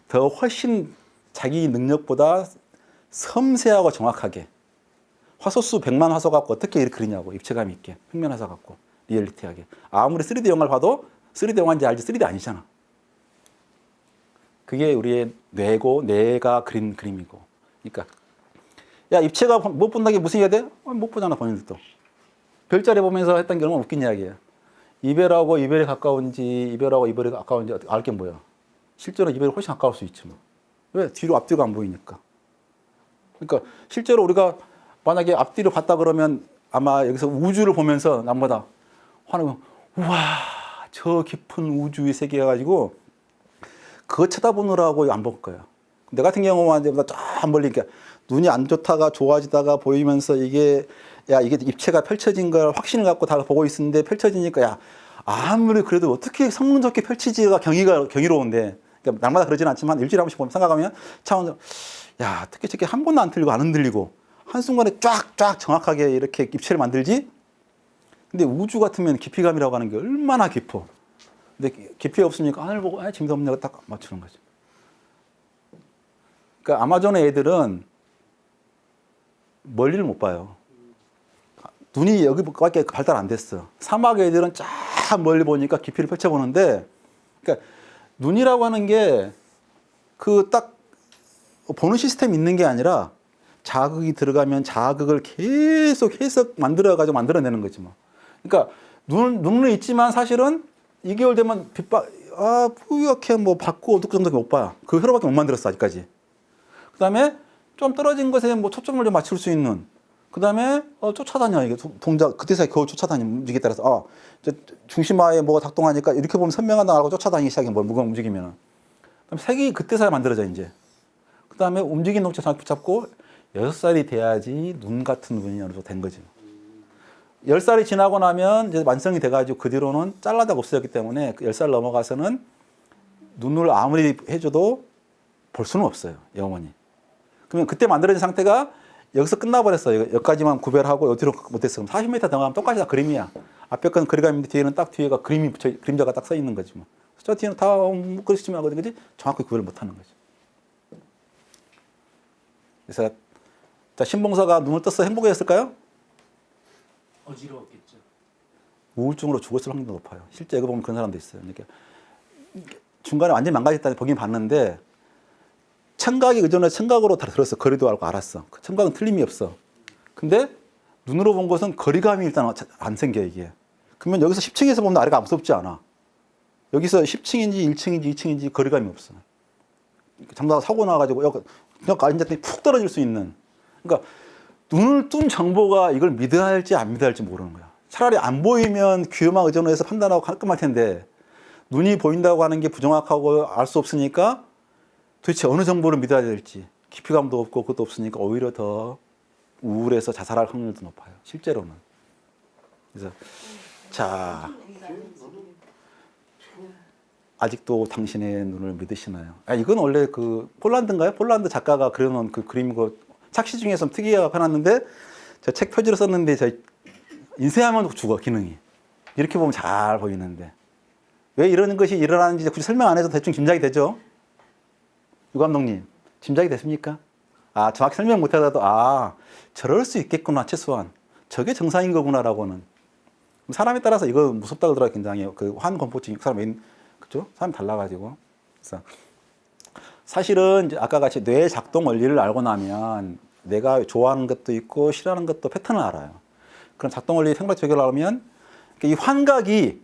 더 훨씬 자기 능력보다 섬세하고 정확하게 화소수 100만 화소 갖고 어떻게 이렇게 그리냐고 입체감 있게 평면 화소 갖고 리얼리티하게 아무리 3D 영화를 봐도 3D 영화인지 알지 3D 아니잖아. 그게 우리의 뇌고 뇌가 그린 그림이고 그러니까 야 입체가 못 본다는 게 무슨 이해야 돼? 못 보잖아 본인들도. 별자리 보면서 했던 게 얼마나 웃긴 이야기야. 이별하고 이별이 가까운지 이별하고 이별이 가까운지 알 게 뭐야. 실제로 이별이 훨씬 가까울 수 있지 뭐. 왜? 뒤로 앞뒤가 안 보이니까. 그러니까 실제로 우리가 만약에 앞뒤로 봤다 그러면 아마 여기서 우주를 보면서 남보다 화나면 우와 저 깊은 우주의 세계가 가지고 그거 쳐다보느라고 안 볼 거야. 내 같은 경우는 쫙 멀리 그러니까 눈이 안 좋다가 좋아지다가 보이면서 이게 야 이게 입체가 펼쳐진 걸 확신을 갖고 다 보고 있었는데 펼쳐지니까 야 아무리 그래도 어떻게 성능 좋게 펼치지가 경이로운데 그러니까 날마다 그러진 않지만 일주일에 한 번씩 보면 생각하면 차원 야 어떻게 저렇게 한 번도 안 틀리고 안 흔들리고 한순간에 쫙쫙 정확하게 이렇게 입체를 만들지? 근데 우주 같으면 깊이감이라고 하는 게 얼마나 깊어. 근데 깊이가 없으니까 하늘 보고 재미없네가 딱 맞추는 거죠. 그러니까 아마존의 애들은 멀리를 못 봐요. 눈이 여기밖에 발달 안 됐어. 사막 애들은 쫙 멀리 보니까 깊이를 펼쳐보는데 그러니까 눈이라고 하는 게 그 딱 보는 시스템이 있는 게 아니라 자극이 들어가면 자극을 계속 해석 만들어가지고 만들어내는 거지 뭐. 그러니까 눈은 있지만 사실은 2개월 되면 뿌옇게 뭐 밝고 어둡고 정도밖에 못 봐요. 그 회로밖에 못 만들었어 아직까지. 그 다음에 좀 떨어진 것에 뭐 초점을 좀 맞출 수 있는. 그 다음에 쫓아다녀 이게 동작 그때서야 겨우 쫓아다니 움직이에 따라서 중심화에 뭐가 작동하니까 이렇게 보면 선명하다 알고 쫓아다니기 시작해 뭘 무거운 움직이면은. 그럼 색이 그때서야 만들어져 이제. 그 다음에 움직이는 녹차 정확히 잡고 6살이 돼야지 눈 같은 눈이 어느 정도 된 거지. 10살이 지나고 나면 이제 완성이 돼가지고 그 뒤로는 잘라다가 없어졌기 때문에 10살 넘어가서는 눈을 아무리 해줘도 볼 수는 없어요. 영원히. 그러면 그때 만들어진 상태가 여기서 끝나버렸어요. 여기까지만 구별하고 여기로 못했어. 그럼 40m 더 가면 똑같이 다 그림이야. 앞에 건 그림인데 뒤에는 딱 뒤에가 그림자가 딱 써 있는 거지 뭐. 저 뒤에는 다 그렇지만 하거든, 그지? 정확히 구별을 못하는 거지. 그래서 자, 신봉사가 눈을 떠서 행복했을까요? 어지러웠겠죠. 우울증으로 죽었을 확률도 높아요. 실제 여기 보면 그런 사람도 있어요. 그러니까 중간에 완전히 망가졌다니 보긴 봤는데 청각이 의존해 청각으로 다 들었어. 거리도 알고 알았어. 그 청각은 틀림이 없어. 근데 눈으로 본 것은 거리감이 일단 안 생겨 이게. 그러면 여기서 10층에서 보면 아래가 무섭지 않아. 여기서 10층인지 1층인지 2층인지 거리감이 없어. 잠자다 사고 나가지고 그냥 앉았더니 푹 떨어질 수 있는. 그러니까 눈을 뜬 정보가 이걸 믿어야 할지 안 믿어야 할지 모르는 거야. 차라리 안 보이면 귀에만 의존해서 판단하고 깔끔할 텐데 눈이 보인다고 하는 게 부정확하고 알 수 없으니까 도대체 어느 정보를 믿어야 될지 깊이감도 없고 그것도 없으니까 오히려 더 우울해서 자살할 확률도 높아요. 실제로는. 그래서 자 아직도 당신의 눈을 믿으시나요? 아, 이건 원래 그 폴란드인가요? 폴란드 작가가 그려놓은 그 그림이고 착시 중에 좀 특이하게 해놨는데 저 책 표지로 썼는데 저 인쇄하면 죽어 기능이. 이렇게 보면 잘 보이는데 왜 이런 것이 일어나는지 굳이 설명 안 해도 대충 짐작이 되죠? 유 감독님 짐작이 됐습니까? 아 정확히 설명 못하더라도 아 저럴 수 있겠구나 최소한 저게 정상인 거구나라고는 사람에 따라서 이거 무섭다 그러더라고요. 굉장히 그 환공포증 사람 그죠? 사람 달라가지고 그래서 사실은 이제 아까 같이 뇌 작동 원리를 알고 나면 내가 좋아하는 것도 있고 싫어하는 것도 패턴을 알아요. 그런 작동 원리 생각 적용을 하면 이 환각이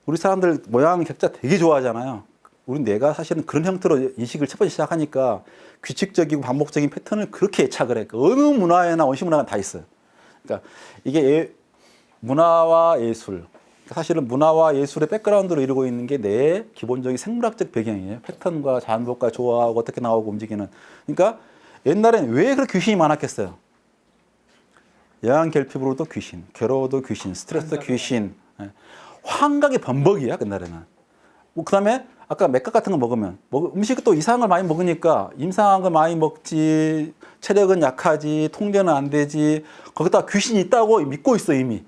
우리 사람들 모양 격자 되게 좋아하잖아요. 우리 뇌가 사실은 그런 형태로 인식을 첫 번째 시작하니까 규칙적이고 반복적인 패턴을 그렇게 애착을 해. 어느 문화에나 원시 문화가 다 있어요. 그러니까 이게 문화와 예술. 사실은 문화와 예술의 백그라운드로 이루고 있는 게 뇌의 기본적인 생물학적 배경이에요. 패턴과 반복과 조화하고 어떻게 나오고 움직이는. 그러니까 옛날엔 왜 그렇게 귀신이 많았겠어요? 영양결핍으로도 귀신, 괴로워도 귀신, 스트레스도 귀신. 환각의 범벅이야 그날에는. 뭐 그다음에 아까 맥각 같은 거 먹으면 음식을 또 이상한 걸 많이 먹으니까 임상한 거 많이 먹지 체력은 약하지 통제는 안 되지 거기다 귀신이 있다고 믿고 있어 이미.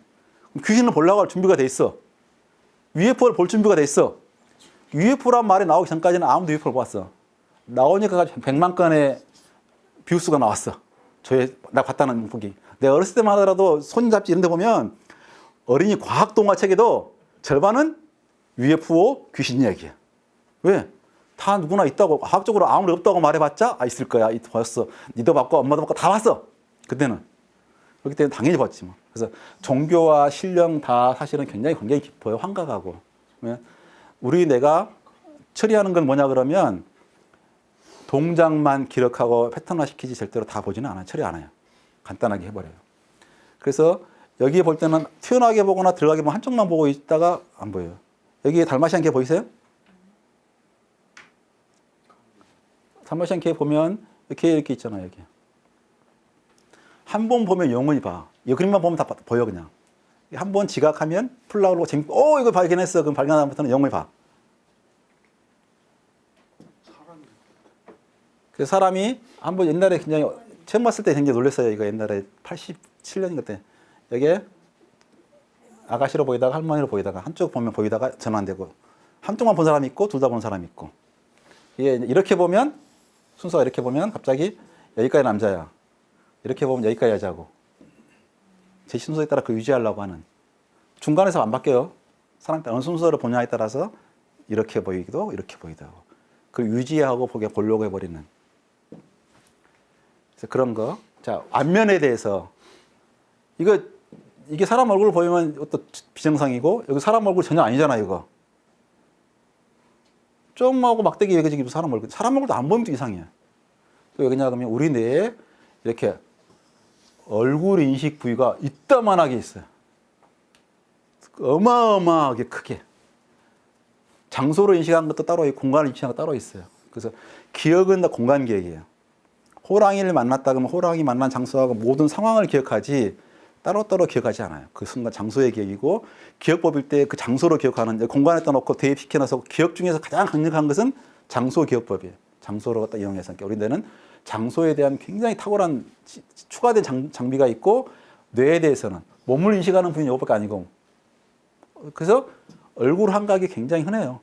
귀신을 보려고 할 준비가 돼 있어. UFO를 볼 준비가 돼 있어. UFO란 말이 나오기 전까지는 아무도 UFO를 못 봤어. 나오니까 100만 건의 뷰수가 나왔어. 나 봤다는 보기. 내가 어렸을 때만 하더라도 손잡지 이런 데 보면 어린이 과학 동화 책에도 절반은 UFO 귀신 이야기야. 왜? 다 누구나 있다고 과학적으로 아무리 없다고 말해봤자 있을 거야. 봤어. 니도 봤고 엄마도 봤고 다 봤어. 그때는. 그렇기 때문에 당연히 봤지 뭐. 그래서 종교와 신령 다 사실은 굉장히 관계가 깊어요. 환각하고. 우리 뇌가 처리하는 건 뭐냐 그러면 동작만 기록하고 패턴화 시키지 절대로 다 보지는 않아요. 처리 안 해요. 간단하게 해버려요. 그래서 여기에 볼 때는 튀어나오게 보거나 들어가게 보면 한쪽만 보고 있다가 안 보여요. 여기에 달마시안 개 보이세요? 달마시안 개 보면 이렇게 있잖아요. 여기. 한 번 보면 영원히 봐. 이 그림만 보면 다 보여 그냥. 한 번 지각하면 풀라고 재밌고 이거 발견했어. 그럼 발견한 다음부터는 영원히 봐. 그래서 사람이 한번 옛날에 굉장히 처음 봤을 때 굉장히 놀랐어요. 이거 옛날에 87년인 것 때. 여기에 아가씨로 보이다가 할머니로 보이다가 한쪽 보면 보이다가 전환되고 한쪽만 본 사람이 있고 둘 다 본 사람이 있고 이게 이렇게 보면 순서가 이렇게 보면 갑자기 여기까지 남자야. 이렇게 보면 여기까지 여자고 제 순서에 따라 그 유지하려고 하는 중간에서 안 바뀌어요. 사람 어느 순서로 보냐에 따라서 이렇게 보이기도 이렇게 보이기도 하고 그걸 유지하고 보려고 해버리는 그래서 그런 거. 자, 안면에 대해서 이게 사람 얼굴 보이면 어떤 비정상이고 여기 사람 얼굴 전혀 아니잖아 이거. 점하고 막대기 여기저기 사람 얼굴도 안 보이면 또 이상해. 왜냐 그러면 우리 뇌에 이렇게 얼굴 인식 부위가 이따만하게 있어요. 어마어마하게 크게. 장소로 인식하는 것도 따로 있고 공간을 인식하는 것도 따로 있어요. 그래서 기억은 다 공간 기억이에요. 호랑이를 만났다 그러면 호랑이 만난 장소하고 모든 상황을 기억하지 따로따로 기억하지 않아요. 그 순간 장소의 기억이고 기억법일 때 그 장소로 기억하는 공간에다 놓고 대입시켜놔서 기억 중에서 가장 강력한 것은 장소 기억법이에요. 장소로 갖다 이용해서. 그러니까 우리 뇌는 장소에 대한 굉장히 탁월한 추가된 장비가 있고 뇌에 대해서는 몸을 인식하는 부분이 이것밖에 아니고 그래서 얼굴 환각이 굉장히 흔해요.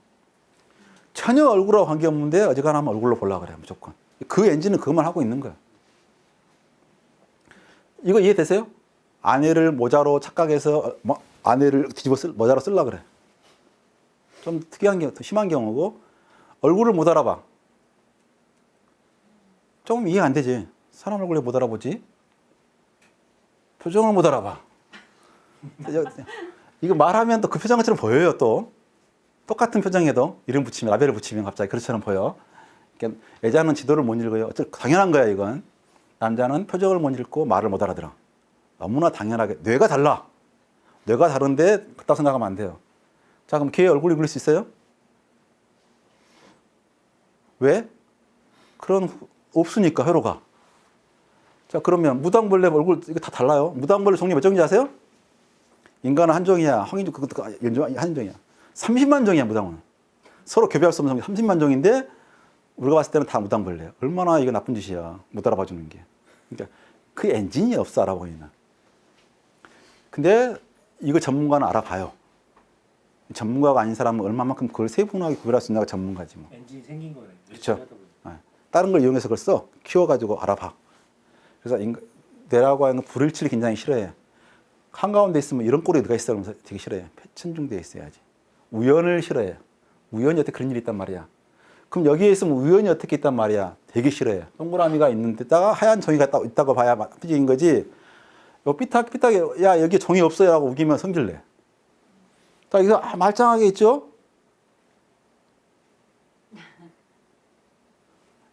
전혀 얼굴하고 관계없는데 어지간하면 하면 얼굴로 보려고 그래요. 무조건. 그 엔진은 그것만 하고 있는 거예요. 이거 이해되세요? 아내를 모자로 착각해서 아내를 뒤집어 모자로 쓰려고 그래. 좀 특이한 경우, 심한 경우고 얼굴을 못 알아봐. 조금 이해가 안 되지. 사람 얼굴에 못 알아보지. 표정을 못 알아봐. 이거 말하면 또 그 표정처럼 보여요. 또 똑같은 표정에도 이름 붙이면 라벨을 붙이면 갑자기 그것처럼 보여. 그러니까 여자는 지도를 못 읽어요. 당연한 거야 이건. 남자는 표정을 못 읽고 말을 못 알아들어. 너무나 당연하게. 뇌가 달라. 뇌가 다른데 그렇다고 생각하면 안 돼요. 자 그럼 걔 얼굴 읽을 수 있어요? 왜? 그런 없으니까 회로가. 자 그러면 무당벌레 얼굴 이거 다 달라요. 무당벌레 종류 몇 종류 아세요? 인간은 한 종이야. 황인종 그것도 한 종이야. 30만 종이야 무당은. 서로 교배할 수 없는 30만 종인데 우리가 봤을 때는 다 무당벌레야. 얼마나 이거 나쁜 짓이야. 못 알아봐 주는 게. 그러니까 그 엔진이 없어 알아보이는. 근데 이거 전문가는 알아봐요. 전문가가 아닌 사람은 얼마만큼 그걸 세분하게 구별할 수 있냐가 전문가지 뭐. 엔진이 생긴 거네. 그렇죠. 다른 걸 이용해서 그걸 써. 키워가지고 알아봐. 그래서 뇌라고 하는 불일치를 굉장히 싫어해. 한가운데 있으면 이런 꼴이 누가 있어 그러면서 되게 싫어해. 편중되어 있어야지. 우연을 싫어해. 우연히 어떻게 그런 일이 있단 말이야. 그럼 여기에 있으면 우연히 어떻게 있단 말이야. 되게 싫어해. 동그라미가 있는 데다가 하얀 종이가 있다고 봐야 삐진 거지. 요 삐딱삐딱해. 야 여기 종이 없어요 하고 우기면 성질내. 자 이거 말짱하게 있죠.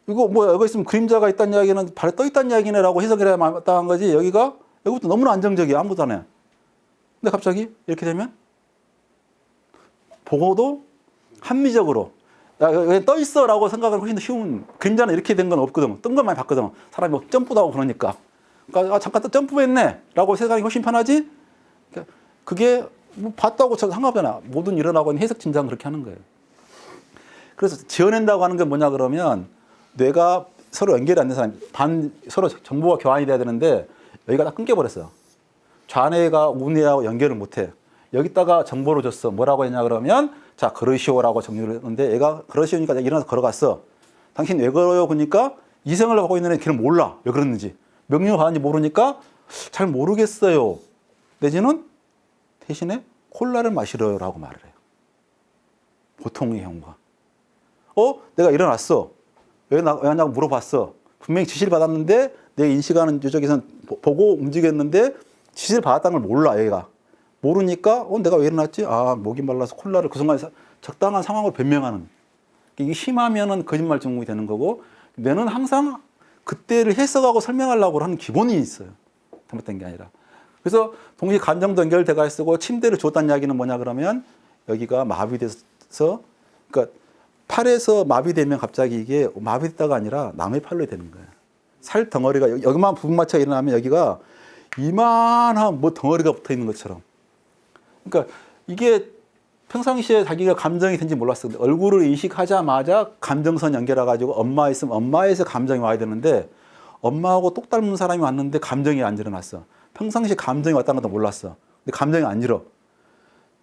이거 뭐야 여기 있으면 그림자가 있다는 이야기는 발에 떠 있다는 이야기네라고 해석을 해야 마땅한 거지. 여기부터 너무나 안정적이야. 아무것도 안 해. 근데 갑자기 이렇게 되면 보고도 합리적으로 야 여기 떠 있어라고 생각하는 훨씬 더 쉬운. 그림자는 이렇게 된 건 없거든. 뜬 건 많이 봤거든. 사람이 뭐 점프도 하고 그러니까. 그러니까 잠깐 또 점프했네라고 생각하기 훨씬 편하지. 그러니까 그게 뭐 봤다고 저 상관없잖아. 모든 일어나고 있는 해석 진작은 그렇게 하는 거예요. 그래서 지어낸다고 하는 게 뭐냐 그러면 뇌가 서로 연결이 안 된 사람, 서로 정보가 교환이 돼야 되는데 여기가 다 끊겨버렸어요. 좌뇌가 우뇌하고 연결을 못해. 여기다가 정보를 줬어. 뭐라고 했냐 그러면 자 걸으시오라고 정리를 했는데 얘가 걸으시오니까 일어나서 걸어갔어. 당신 왜 걸어요? 그러니까 이생을 하고 있는 애 걔는 몰라. 왜 그러는지. 명령을 받았는지 모르니까 잘 모르겠어요. 내지는 대신에 콜라를 마시려라고 말을 해요. 보통의 경우가. 내가 일어났어. 왜 왔냐고 물어봤어. 분명히 지시를 받았는데 내 인식하는 저기선 보고 움직였는데 지시를 받았다는 걸 몰라 얘가. 모르니까 내가 왜 일어났지? 목이 말라서 콜라를 그 순간에 적당한 상황을 변명하는. 이게 심하면은 거짓말 증후이 되는 거고 뇌는 항상 그때를 해석하고 설명하려고 하는 기본이 있어요. 잘못된 게 아니라. 그래서 동시에 감정도 연결돼가 쓰고 침대를 줬다는 이야기는 뭐냐 그러면 여기가 마비돼서 그러니까 팔에서 마비되면 갑자기 이게 마비됐다가 아니라 남의 팔로 되는 거예요. 살 덩어리가 여기만 부분 맞춰 일어나면 여기가 이만한 뭐 덩어리가 붙어 있는 것처럼. 그러니까 이게 평상시에 자기가 감정이 된지 몰랐어. 얼굴을 인식하자마자 감정선 연결해가지고 엄마 있으면 엄마에서 감정이 와야 되는데 엄마하고 똑 닮은 사람이 왔는데 감정이 안 일어났어. 평상시에 감정이 왔다는 것도 몰랐어. 근데 감정이 안 일어.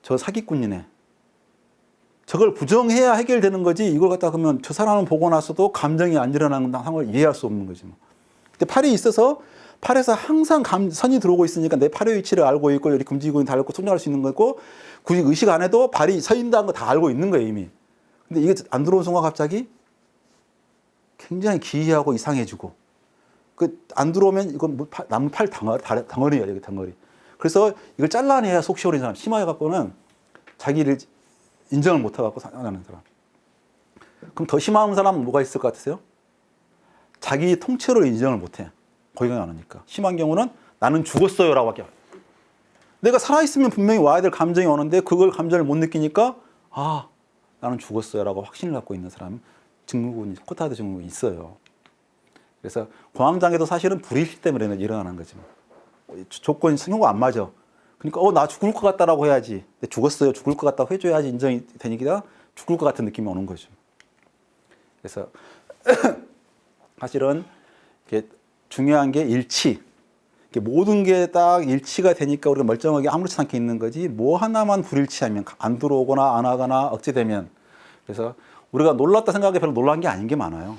저 사기꾼이네. 저걸 부정해야 해결되는 거지. 이걸 갖다 그러면 저 사람은 보고 나서도 감정이 안 일어나는 상황을 이해할 수 없는 거지. 근데 팔이 있어서 팔에서 항상 선이 들어오고 있으니까 내 팔의 위치를 알고 있고 이렇게 움직이고 있는 다 알고 손질할 수 있는 거고 굳이 의식 안 해도 발이 서 있다는 거 다 알고 있는 거예요 이미. 근데 이게 안 들어온 순간 갑자기 굉장히 기이하고 이상해지고 안 들어오면 이건 뭐 남은 팔 덩어리야 여기 덩어리. 그래서 이걸 잘라내야 속 시원한 사람 심하게 갖고는 자기를 인정을 못 하고 사는 사람. 그럼 더 심한 사람은 뭐가 있을 것 같으세요? 자기 통째로 인정을 못 해. 거기가 안 오니까. 심한 경우는 나는 죽었어요라고 할게요. 내가 살아있으면 분명히 와야 될 감정이 오는데 그걸 감정을 못 느끼니까 나는 죽었어요라고 확신을 갖고 있는 사람 증후군이 코타드 증후군이 있어요. 그래서 공황장애도 사실은 불의식 때문에 일어나는 거지. 조건이 형과 안 맞아. 그러니까 나 죽을 것 같다라고 해야지. 근데 죽었어요. 죽을 것 같다고 해줘야지 인정이 되니까 죽을 것 같은 느낌이 오는 거죠. 그래서 사실은 이게 중요한 게 일치. 모든 게 딱 일치가 되니까 우리가 멀쩡하게 아무렇지 않게 있는 거지 뭐 하나만 불일치하면 안 들어오거나 안 하거나 억제되면 그래서 우리가 놀랐다 생각하기 별로 놀란 게 아닌 게 많아요.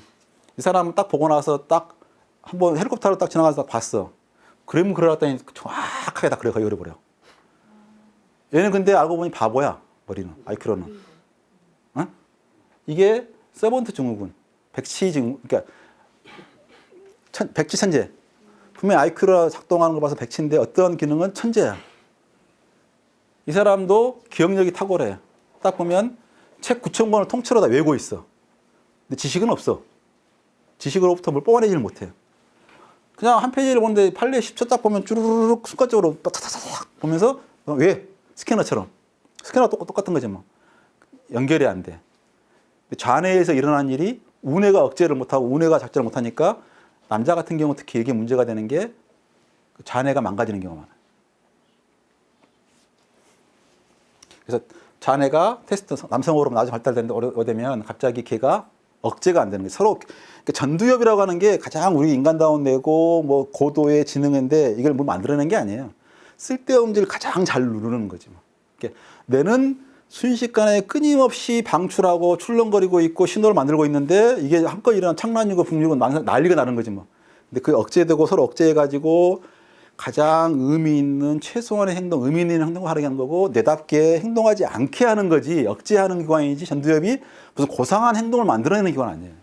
이 사람은 딱 보고 나서 딱 한번 헬리콥터로 딱 지나가서 딱 봤어. 그러면 그러았더니 정확하게 다 그래 열어버려. 얘는 근데 알고 보니 바보야. 머리는 아이큐로는. 이게 서번트 증후군, 백치 증후, 그러니까 백치 천재. 분명히 아이큐로 작동하는 거 봐서 백치인데 어떤 기능은 천재야. 이 사람도 기억력이 탁월해. 딱 보면 책 9,000권을 통째로 다 외우고 있어. 근데 지식은 없어. 지식으로부터 뭘 뽑아내지를 못해. 그냥 한 페이지를 보는데 판례 10초 딱 보면 쭈르륵 순간적으로 딱딱딱 보면서 왜? 스캐너처럼. 스캐너 똑같은 거지 뭐. 연결이 안 돼. 좌뇌에서 일어난 일이 우뇌가 억제를 못하고 우뇌가 작전을 못하니까 남자 같은 경우 특히 이게 문제가 되는 게 좌뇌가 망가지는 경우가 많아요. 그래서 자네가 테스트 남성호르몬 나중에 발달되는데 오되면 갑자기 걔가 억제가 안 되는 거예요. 서로 그러니까 전두엽이라고 하는 게 가장 우리 인간다운 내고 뭐 고도의 지능인데 이걸 뭐 만들어낸 게 아니에요. 쓸데없는 가장 잘 누르는 거지. 뭐. 그러니까 뇌는 순식간에 끊임없이 방출하고 출렁거리고 있고 신호를 만들고 있는데 이게 한껏 일어난 창란이고 북유고 난리가 나는 거지 뭐. 근데 그 억제되고 서로 억제해가지고 가장 의미 있는 최소한의 행동, 의미 있는 행동을 하는 거고 내답게 행동하지 않게 하는 거지 억제하는 기관이지 전두엽이 무슨 고상한 행동을 만들어내는 기관 아니에요.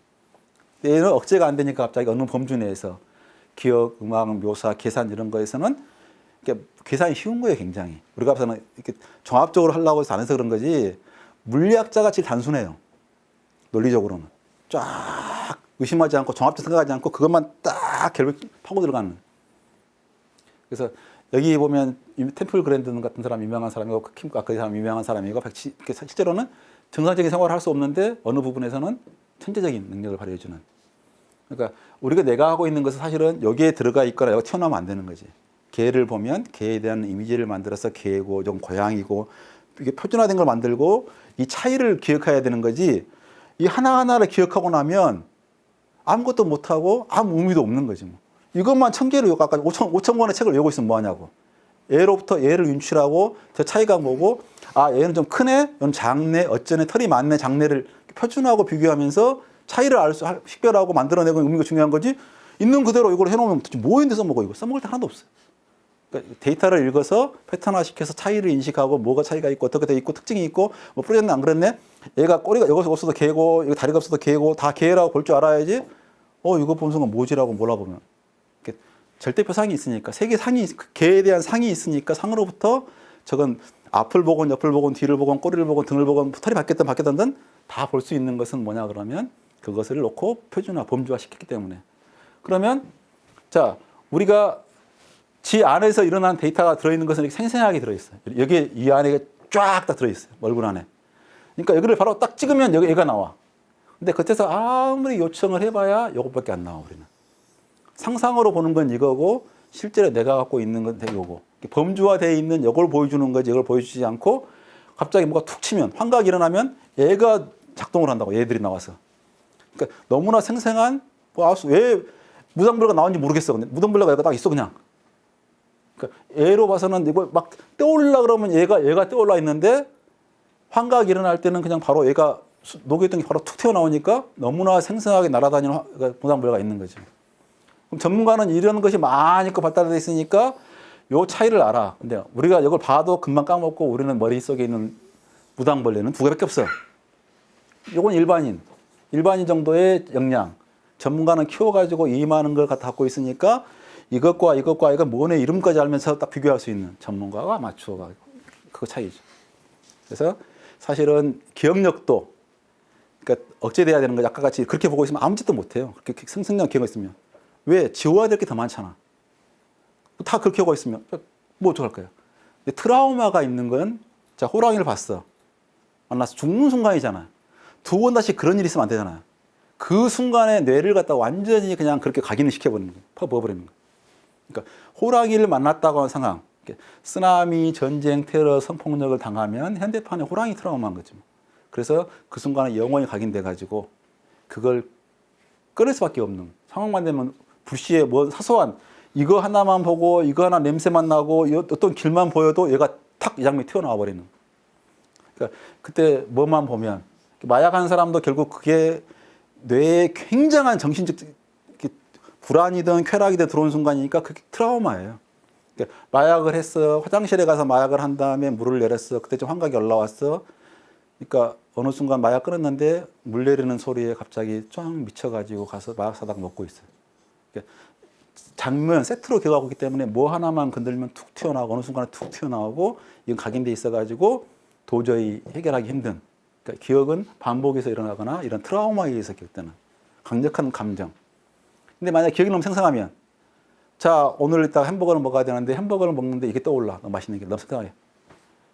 얘는 억제가 안 되니까 갑자기 어느 범주 내에서 기억, 음악, 묘사, 계산 이런 거에서는 계산이 쉬운 거예요, 굉장히. 우리가 봐서는 이렇게 종합적으로 하려고 해서 안 해서 그런 거지 물리학자가 제일 단순해요. 논리적으로는. 쫙 의심하지 않고 종합적으로 생각하지 않고 그것만 딱 결국 파고 들어가는. 그래서 여기 보면 템플 그랜든 같은 사람 유명한 사람이고 킴 카크 사람 유명한 사람이고 실제로는 정상적인 생활을 할 수 없는데 어느 부분에서는 천재적인 능력을 발휘해주는. 그러니까 우리가 내가 하고 있는 것은 사실은 여기에 들어가 있거나 여기 튀어나오면 안 되는 거지. 개를 보면 개에 대한 이미지를 만들어서 개고 좀 고양이고 이게 표준화된 걸 만들고 이 차이를 기억해야 되는 거지. 이 하나하나를 기억하고 나면 아무것도 못하고 아무 의미도 없는 거지. 뭐. 이것만 1000개를 외우고 아까 5천 권의 책을 외우고 있으면 뭐하냐고. 얘로부터 얘를 윤출하고 저 차이가 뭐고 아 얘는 좀 크네, 얘는 작네, 어쩌네, 털이 많네, 작네를 표준화하고 비교하면서 차이를 알 수 식별하고 만들어내고 의미가 중요한 거지. 있는 그대로 이걸 해놓으면 도대체 뭐인데 써먹어 이거 써먹을 때 하나도 없어요. 그러니까 데이터를 읽어서 패턴화시켜서 차이를 인식하고 뭐가 차이가 있고 어떻게 돼 있고 특징이 있고 뭐 뿌렸네 안 그랬네. 얘가 꼬리가 여기서 없어도 개고 이거 다리가 없어도 개고 다 개라고 볼 줄 알아야지. 이거 본 순간 뭐지라고 몰라보면. 절대표 상이 있으니까 세계 상이 개에 대한 상이 있으니까 상으로부터 저건 앞을 보건 옆을 보건 뒤를 보건 꼬리를 보건 등을 보건 털이 바뀌었든 다 볼 수 있는 것은 뭐냐 그러면 그것을 놓고 표준화 범주화 시켰기 때문에 그러면 자 우리가 지 안에서 일어난 데이터가 들어있는 것은 이렇게 생생하게 들어있어요. 여기에 이 안에 쫙 다 들어있어요. 얼굴 안에. 그러니까 여기를 바로 딱 찍으면 여기 얘가 나와. 근데 겉에서 아무리 요청을 해봐야 이것밖에 안 나와 우리는. 상상으로 보는 건 이거고 실제로 내가 갖고 있는 건 이거고 범주화되어 있는 이걸 보여주는 거지 이걸 보여주지 않고 갑자기 뭐가 툭 치면 환각이 일어나면 얘가 작동을 한다고 얘들이 나와서 그러니까 너무나 생생한 왜 무당벌레가 나온지 모르겠어. 근데 무당벌레가 얘가 딱 있어 그냥. 그러니까 얘로 봐서는 이거 막 떠올라 그러면 얘가 떠올라 있는데 환각이 일어날 때는 그냥 바로 얘가 녹여있던 게 바로 툭 튀어나오니까 너무나 생생하게 날아다니는 무당벌레가 있는 거죠. 그럼 전문가는 이런 것이 많이 발달되어 있으니까 요 차이를 알아. 근데 우리가 이걸 봐도 금방 까먹고 우리는 머릿속에 있는 무당벌레는 두 개밖에 없어. 요건 일반인 정도의 역량. 전문가는 키워가지고 이만한 걸 갖고 있으니까 이것과 이건 뭐네 이름까지 알면서 딱 비교할 수 있는 전문가가 아마추어가 그 차이죠. 그래서 사실은 기억력도 그러니까 억제돼야 되는 거 아까 같이 그렇게 보고 있으면 아무 짓도 못해요. 그렇게 생생한 기억이 있으면. 왜? 지워야 될 게 더 많잖아. 다 그렇게 하고 있으면 뭐 어떡할까요? 근데 트라우마가 있는 건 자 호랑이를 봤어. 만나서 죽는 순간이잖아요. 두 번 다시 그런 일이 있으면 안 되잖아요. 그 순간에 뇌를 갖다 완전히 그냥 그렇게 각인을 시켜버리는 거예요. 퍼부어버리는 거예요. 그러니까 호랑이를 만났다고 하는 상황. 쓰나미, 전쟁, 테러, 성폭력을 당하면 현대판에 호랑이 트라우마인 거죠. 그래서 그 순간에 영원히 각인돼가지고 그걸 끊을 수밖에 없는 상황만 되면 불시에 뭐 사소한 이거 하나만 보고 이거 하나 냄새만 나고 어떤 길만 보여도 얘가 탁 이 장면이 튀어나와 버리는. 그러니까 그때 뭐만 보면 마약하는 사람도 결국 그게 뇌에 굉장한 정신적 불안이든 쾌락이든 들어온 순간이니까 그게 트라우마예요. 그러니까 마약을 했어. 화장실에 가서 마약을 한 다음에 물을 내렸어. 그때 좀 환각이 올라왔어. 그러니까 어느 순간 마약 끊었는데 물 내리는 소리에 갑자기 쫙 미쳐가지고 가서 마약 사다가 먹고 있어요. 그러니까 장면 세트로 기억하고 있기 때문에 뭐 하나만 건들면 툭 튀어나오고 어느 순간에 툭 튀어나오고 이건 각인돼 있어가지고 도저히 해결하기 힘든. 그러니까 기억은 반복해서 일어나거나 이런 트라우마에 의해서 기억되는 강력한 감정. 근데 만약 기억이 너무 생생하면 자 오늘 이따 햄버거를 먹어야 되는데 햄버거를 먹는데 이게 떠올라. 너무 맛있는 게 너무 생생하게.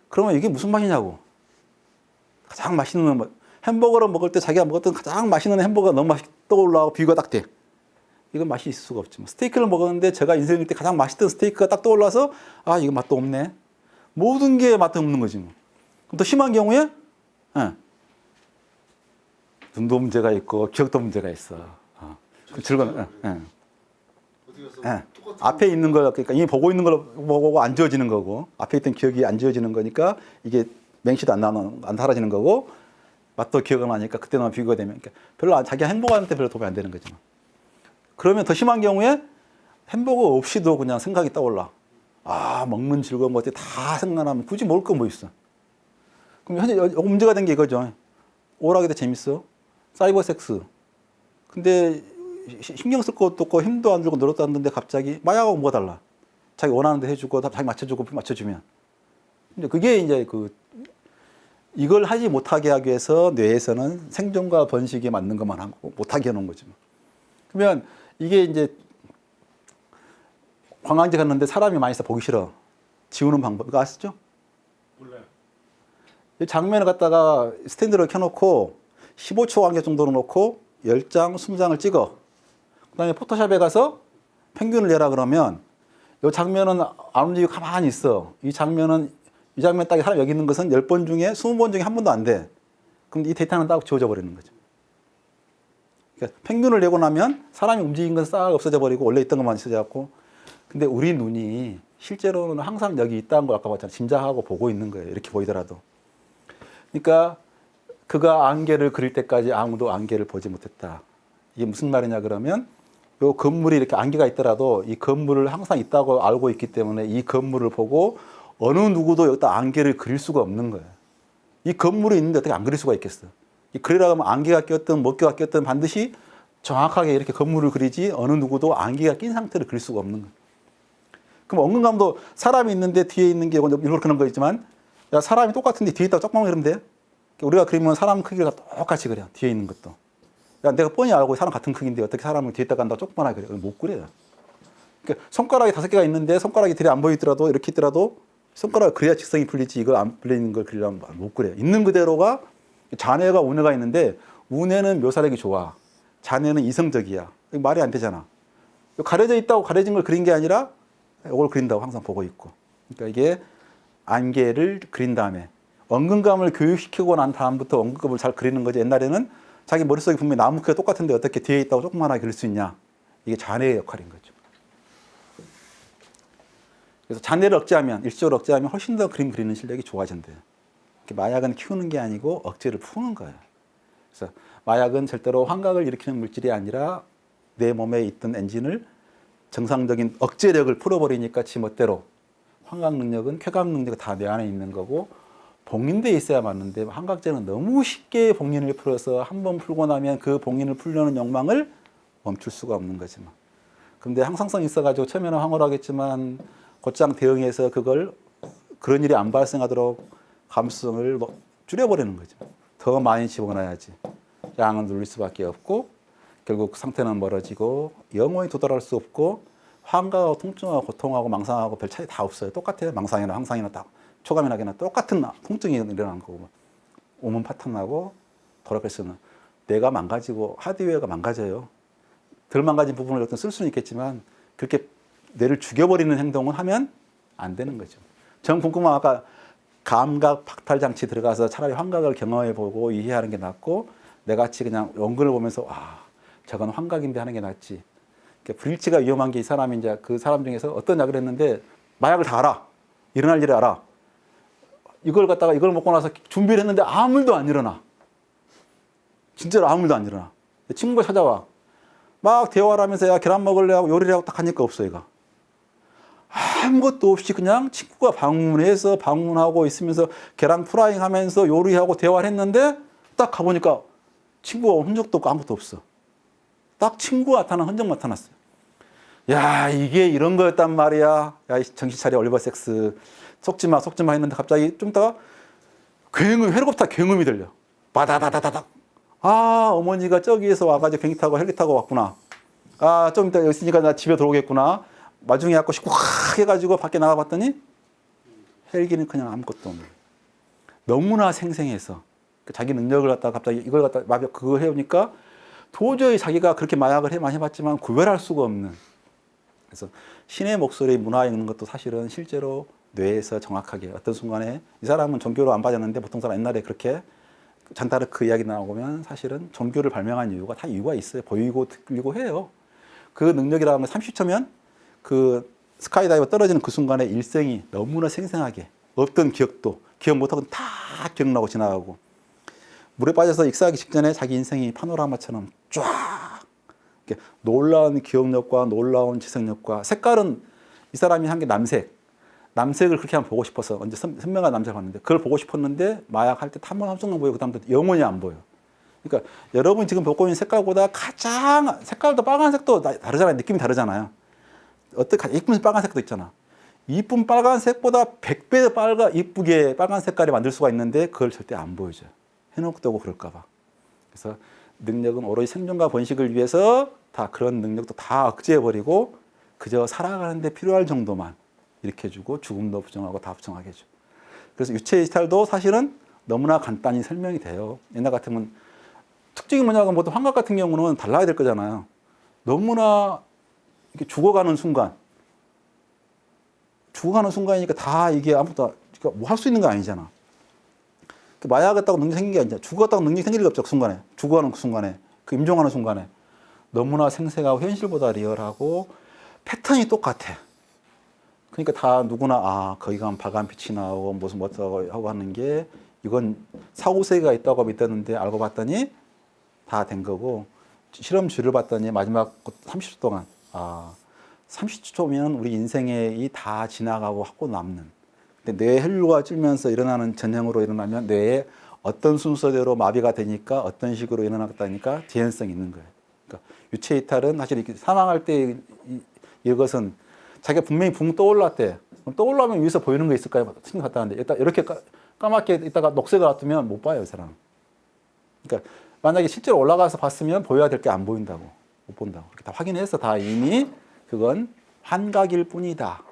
그러면 이게 무슨 맛이냐고. 가장 맛있는 햄버거를 먹을 때 자기가 먹었던 가장 맛있는 햄버거가 너무 맛있게 떠올라고 비교가 딱 돼. 이건 맛이 있을 수가 없지. 스테이크를 먹었는데 제가 인생일 때 가장 맛있던 스테이크가 딱 떠올라서 아 이거 맛도 없네. 모든 게 맛도 없는 거지. 뭐. 그럼 더 심한 경우에 예. 눈도 문제가 있고 기억도 문제가 있어. 그 즐거운. 예. 어디 가서 예. 똑같은 앞에 있는 걸 그러니까 이미 보고 있는 걸 보고 안 지워지는 거고 앞에 있던 기억이 안 지워지는 거니까 이게 맹시도 안 사라지는 거고 맛도 기억이 나니까 그때만 비교가 되면 그러니까 별로 자기가 행복하는데 별로 도움이 안 되는 거죠. 그러면 더 심한 경우에 햄버거 없이도 그냥 생각이 떠올라. 먹는 즐거운 것들이 다 생각나면 굳이 먹을 거 뭐 있어. 그럼 현재 문제가 된 게 이거죠. 오락이 더 재밌어. 사이버 섹스. 근데 신경 쓸 것도 없고 힘도 안 들고 늘었다 하는데 갑자기 마약하고 뭐가 달라. 자기 원하는 데 해주고 자기 맞춰주고 맞춰주면. 근데 그게 이제 이걸 하지 못하게 하기 위해서 뇌에서는 생존과 번식에 맞는 것만 하고 못하게 해놓은 거죠. 그러면 이게 이제 관광지 갔는데 사람이 많이 있어 보기 싫어. 지우는 방법. 이거 아시죠? 몰라요. 이 장면을 갖다가 스탠드를 켜놓고 15초 간격 정도로 놓고 10장, 20장을 찍어. 그 다음에 포토샵에 가서 평균을 내라 그러면 이 장면은 안 움직이고 가만히 있어. 이 장면 딱 사람 여기 있는 것은 10번 중에 20번 중에 한 번도 안 돼. 그럼 이 데이터는 딱 지워져 버리는 거죠. 그러니까 평균을 내고 나면 사람이 움직인 건 싹 없어져 버리고 원래 있던 것만 있어져 갖고 근데 우리 눈이 실제로는 항상 여기 있다는 걸 아까 봤잖아요. 짐작하고 보고 있는 거예요. 이렇게 보이더라도. 그러니까 그가 안개를 그릴 때까지 아무도 안개를 보지 못했다. 이게 무슨 말이냐 그러면 이 건물이 이렇게 안개가 있더라도 이 건물을 항상 있다고 알고 있기 때문에 이 건물을 보고 어느 누구도 여기다 안개를 그릴 수가 없는 거예요. 이 건물이 있는데 어떻게 안 그릴 수가 있겠어. 그리려고 하면 안개가 꼈든 목개가 꼈든 반드시 정확하게 이렇게 건물을 그리지 어느 누구도 안개가 낀 상태를 그릴 수가 없는 거예요. 그럼 언근감도 사람이 있는데 뒤에 있는 게 이렇게 그런 거 있지만 야 사람이 똑같은데 뒤에 있다가 조금만 그리면 돼? 우리가 그리면 사람 크기가 똑같이 그려. 뒤에 있는 것도. 야 내가 뻔히 알고 사람 같은 크기인데 어떻게 사람을 뒤에 있다가 간다고 조그만하게 그려. 못 그려요. 그러니까 손가락이 5개가 있는데 손가락이 들이 안 보이더라도 이렇게 있더라도 손가락을 그려야 직성이 풀리지 이거 안 풀리는 걸 그리려면 못 그려요. 있는 그대로가 잔해가 운해가 있는데 운해는 묘사력이 좋아. 잔해는 이성적이야. 말이 안 되잖아. 가려져 있다고 가려진 걸 그린 게 아니라 이걸 그린다고 항상 보고 있고. 그러니까 이게 안개를 그린 다음에 언근감을 교육시키고 난 다음부터 언근감을 잘 그리는 거지. 옛날에는 자기 머릿속에 분명히 나무 크기가 똑같은데 어떻게 뒤에 있다고 조그만하게 그릴 수 있냐. 이게 잔해의 역할인 거죠. 그래서 잔해를 억제하면, 일시적으로 억제하면 훨씬 더 그림 그리는 실력이 좋아진대요. 마약은 키우는 게 아니고 억제를 푸는 거예요. 그래서 마약은 절대로 환각을 일으키는 물질이 아니라 내 몸에 있던 엔진을 정상적인 억제력을 풀어버리니까 지 멋대로 환각 능력은 쾌감 능력이 다 내 안에 있는 거고 봉인돼 있어야 맞는데 환각제는 너무 쉽게 봉인을 풀어서 한 번 풀고 나면 그 봉인을 풀려는 욕망을 멈출 수가 없는 거지 뭐. 근데 항상성이 있어가지고 처음에는 황홀하겠지만 곧장 대응해서 그걸 그런 일이 안 발생하도록 감수성을 줄여버리는 거죠. 더 많이 집어넣어야지. 양을 눌릴 수밖에 없고 결국 상태는 멀어지고 영원히 도달할 수 없고 환각하고 통증하고 고통하고 망상하고 별 차이 다 없어요. 똑같아요. 망상이나 항상이나 다 초감이나 그나 똑같은 통증이 일어나는 거고 오문 파탄나고 돌아갈 뇌가 망가지고 하드웨어가 망가져요. 덜 망가진 부분을 어떤 쓸 수는 있겠지만 그렇게 뇌를 죽여버리는 행동을 하면 안 되는 거죠. 전 궁금한 아까 감각 박탈 장치 들어가서 차라리 환각을 경험해보고 이해하는 게 낫고 내같이 그냥 원근을 보면서 저건 환각인데 하는 게 낫지. 그러니까 불일치가 위험한 게 이 사람이 이제 그 사람 중에서 어떤 약을 했는데 마약을 다 알아. 일어날 일을 알아. 이걸 갖다가 이걸 먹고 나서 준비를 했는데 아무 일도 안 일어나. 진짜로 아무 일도 안 일어나. 친구가 찾아와. 막 대화를 하면서 야 계란 먹을래 하고 요리를 하고 딱 하니까 없어 얘가. 아무것도 없이 그냥 친구가 방문하고 있으면서 계란 프라잉 하면서 요리하고 대화를 했는데 딱 가보니까 친구가 온 흔적도 없고 아무것도 없어. 딱 친구가 나타난 흔적 나타났어요. 야 이게 이런 거였단 말이야. 야 정신 차려 올리버 섹스. 속지 마 했는데 갑자기 좀 있다가 헬리콥터 굉음이 들려. 바다다다다닥. 어머니가 저기에서 와가지고 비행기 타고 헬기 타고 왔구나. 좀 이따 여기 있으니까 나 집에 들어오겠구나. 마중에 갖고 싶고 확 해가지고 밖에 나가봤더니 헬기는 그냥 아무것도 없는. 너무나 생생해서 자기 능력을 갖다가 갑자기 이걸 갖다 그거 해오니까 도저히 자기가 그렇게 마약을 많이 해봤지만 구별할 수가 없는. 그래서 신의 목소리 문화에 있는 것도 사실은 실제로 뇌에서 정확하게 어떤 순간에 이 사람은 종교를 안 받았는데 보통 사람 옛날에 그렇게 잔타르크 이야기 나오면 사실은 종교를 발명한 이유가 다 이유가 있어요. 보이고 들리고 해요. 그 능력이라는 건 30초면 그 스카이다이버 떨어지는 그 순간에 일생이 너무나 생생하게 어떤 기억도 기억 못하고 다 기억나고 지나가고 물에 빠져서 익사하기 직전에 자기 인생이 파노라마처럼 쫙 이렇게 놀라운 기억력과 놀라운 지성력과 색깔은 이 사람이 한 게 남색을 그렇게 한번 보고 싶어서 언제 선명한 남색을 봤는데 그걸 보고 싶었는데 마약 할 때 탐만 함정만 보이고 그다음부터 영원히 안 보여. 그러니까 여러분이 지금 보고 있는 색깔보다 가장 색깔도 빨간색도 다르잖아요. 느낌이 다르잖아요. 어떻게 이쁜 빨간색도 있잖아. 이쁜 빨간색보다 100배 더 이쁘게 빨간 색깔이 만들 수가 있는데 그걸 절대 안 보여줘요. 해놓고 그럴까 봐. 그래서 능력은 오로지 생존과 번식을 위해서 다 그런 능력도 다 억제해버리고 그저 살아가는데 필요할 정도만 이렇게 해주고 죽음도 부정하고 다 부정하게 해줘. 그래서 유체 이탈도 사실은 너무나 간단히 설명이 돼요. 옛날 같으면 특징이 뭐냐면 보통 환각 같은 경우는 달라야 될 거잖아요. 너무나 이렇게 죽어가는 순간이니까 다 이게 아무것도 뭐 할 수 있는 거 아니잖아. 마약했다고 능력이 생긴 게 아니잖아. 죽었다고 능력이 생길 리가 없죠. 그 순간에. 죽어가는 그 순간에. 그 임종하는 순간에. 너무나 생생하고 현실보다 리얼하고 패턴이 똑같아. 그러니까 다 누구나 거기 가면 발광빛이 나오고 무슨 뭐 하고 하는 게 이건 사후세계가 있다고 믿었는데 알고 봤더니 다 된 거고 실험주를 봤더니 마지막 30초 동안 30초면 우리 인생이 다 지나가고 하고 남는 근데 뇌 혈류가 줄면서 일어나는 전형으로 일어나면 뇌에 어떤 순서대로 마비가 되니까 어떤 식으로 일어나겠다니까 재현성이 있는 거예요. 그러니까 유체 이탈은 사실 이렇게 사망할 때 이것은 자기가 분명히 붕 떠올랐대. 떠올라면 위에서 보이는 거 있을까요? 생각 갔다 왔는데 일단 이렇게 까맣게 있다가 녹색을 놔두면 못 봐요, 이 사람. 그러니까 만약에 실제로 올라가서 봤으면 보여야 될 게 안 보인다고, 못 본다고. 이렇게 다 확인해서 다 이미 그건 환각일 뿐이다.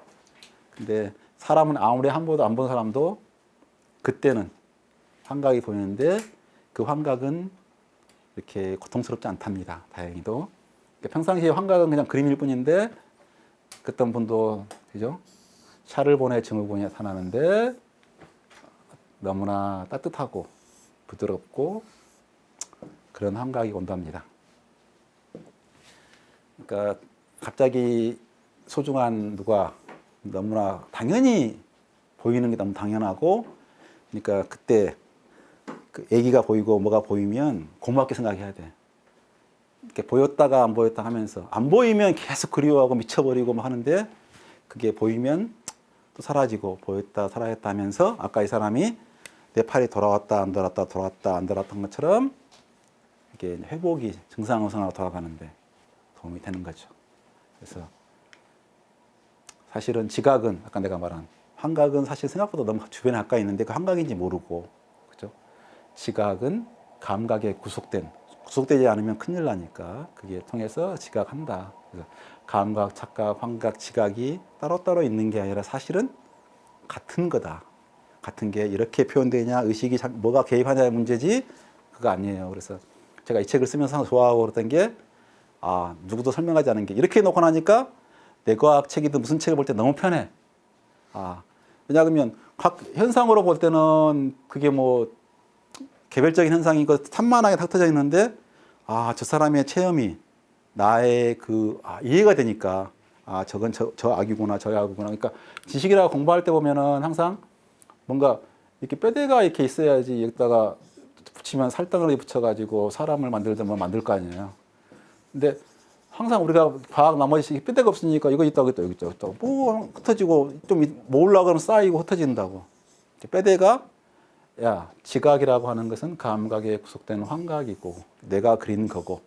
근데 사람은 아무리 한 번도 안 본 사람도 그때는 환각이 보이는데 그 환각은 이렇게 고통스럽지 않답니다. 다행히도. 그러니까 평상시에 환각은 그냥 그림일 뿐인데 그랬던 분도 그죠? 샤를 보내 증후군이 나타나는데 너무나 따뜻하고 부드럽고 그런 환각이 온답니다. 그러니까 갑자기 소중한 누가 너무나 당연히 보이는 게 너무 당연하고 그러니까 그때 그 애기가 보이고 뭐가 보이면 고맙게 생각해야 돼. 이렇게 보였다가 안 보였다 하면서 안 보이면 계속 그리워하고 미쳐버리고 막 하는데 그게 보이면 또 사라지고 보였다 사라졌다 하면서 아까 이 사람이 내 팔이 돌아왔다 안 돌아왔다 돌아왔다 안 돌아왔던 것처럼 이게 회복이 정상으로 돌아가는데 도움이 되는 거죠. 그래서 사실은 지각은 아까 내가 말한 환각은 사실 생각보다 너무 주변에 가까이 있는데 그 환각인지 모르고 그죠? 지각은 감각에 구속되지 않으면 큰일 나니까 그게 통해서 지각한다. 그래서 감각, 착각, 환각, 지각이 따로따로 있는 게 아니라 사실은 같은 거다. 같은 게 이렇게 표현되냐, 의식이 뭐가 개입하냐의 문제지 그거 아니에요. 그래서 제가 이 책을 쓰면서 좋아하고 그랬던 게 누구도 설명하지 않은 게 이렇게 놓고 나니까 뇌과학 책이든 무슨 책을 볼 때 너무 편해. 왜냐하면 각 현상으로 볼 때는 그게 뭐 개별적인 현상이고 산만하게 탁 터져 있는데 저 사람의 체험이 나의 이해가 되니까 저건 저 악이구나 저 악이구나. 그러니까 지식이라고 공부할 때 보면은 항상 뭔가 이렇게 뼈대가 이렇게 있어야지 여기다가 붙이면 살덩어리 붙여가지고 사람을 만들든 뭐 만들 거 아니에요. 근데 항상 우리가 과학 나머지 뼈대가 없으니까 이거 있다고 있다 여기 있다 뭐 흩어지고 좀 모으려고 하면 쌓이고 흩어진다고. 뼈대가 지각이라고 하는 것은 감각에 구속되는 환각이고 내가 그린 거고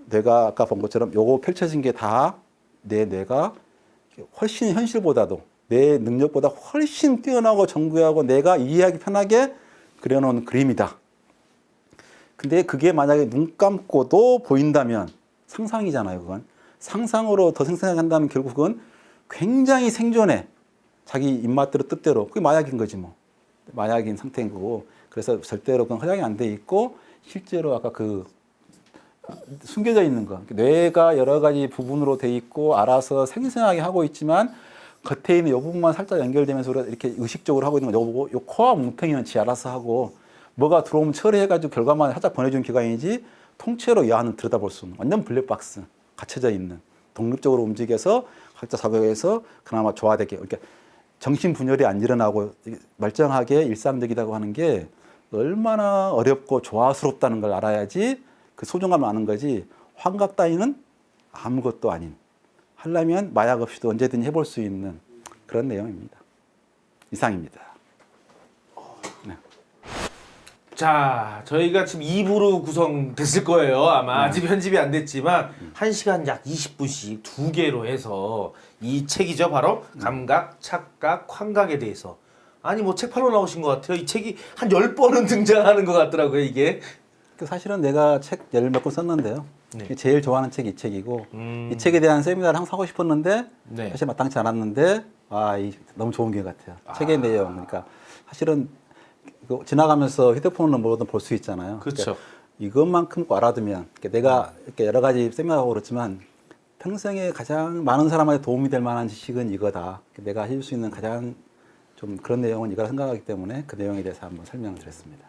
내가 아까 본 것처럼 요거 펼쳐진 게 다 내 뇌가 훨씬 현실보다도 내 능력보다 훨씬 뛰어나고 정교하고 내가 이해하기 편하게 그려놓은 그림이다. 근데 그게 만약에 눈 감고도 보인다면 상상이잖아요. 그건 상상으로 더 생생하게 한다면 결국 그건 굉장히 생존해. 자기 입맛대로 뜻대로 그게 마약인 거지 뭐. 마약인 상태인 거고 그래서 절대로 그건 허용이 안 돼 있고 실제로 아까 숨겨져 있는 거 뇌가 여러 가지 부분으로 돼 있고 알아서 생생하게 하고 있지만 겉에 있는 이 부분만 살짝 연결되면서 우리가 이렇게 의식적으로 하고 있는 거, 요 코와 뭉텅이는 지 알아서 하고 뭐가 들어오면 처리해가지고 결과만 살짝 보내주는 기관이지 통째로 이 안을 들여다볼 수는 완전 블랙박스 갇혀져 있는 독립적으로 움직여서 각자 작업해서 그나마 조화되게 이렇게 정신 분열이 안 일어나고 멀쩡하게 일상적이라고 하는 게 얼마나 어렵고 조화스럽다는 걸 알아야지 그 소중함을 아는 거지. 환각 따위는 아무것도 아닌 하려면 마약 없이도 언제든지 해볼 수 있는 그런 내용입니다. 이상입니다. 자, 저희가 지금 2부로 구성됐을 거예요. 아마 아직 편집이 안 됐지만 1시간 약 20분씩 2개로 해서 이 책이죠. 바로 감각, 착각, 환각에 대해서. 아니 뭐 책 팔러 나오신 것 같아요. 이 책이 한 10번은 등장하는 것 같더라고요. 이게. 그 사실은 내가 책 열 몇 권 썼는데요. 네. 제일 좋아하는 책이 이 책이고 이 책에 대한 세미나를 항상 하고 싶었는데 네. 사실 마땅치 않았는데 너무 좋은 기회 같아요. 책의 내용 그러니까 사실은 이거 지나가면서 휴대폰으로 뭐든 볼 수 있잖아요. 그렇죠. 그러니까 이것만큼 꼭 알아두면 그러니까 내가 이렇게 여러 가지 세미나하고 그렇지만 평생에 가장 많은 사람한테 도움이 될 만한 지식은 이거다. 내가 해줄 수 있는 가장 좀 그런 내용은 이거라 생각하기 때문에 그 내용에 대해서 한번 설명을 드렸습니다.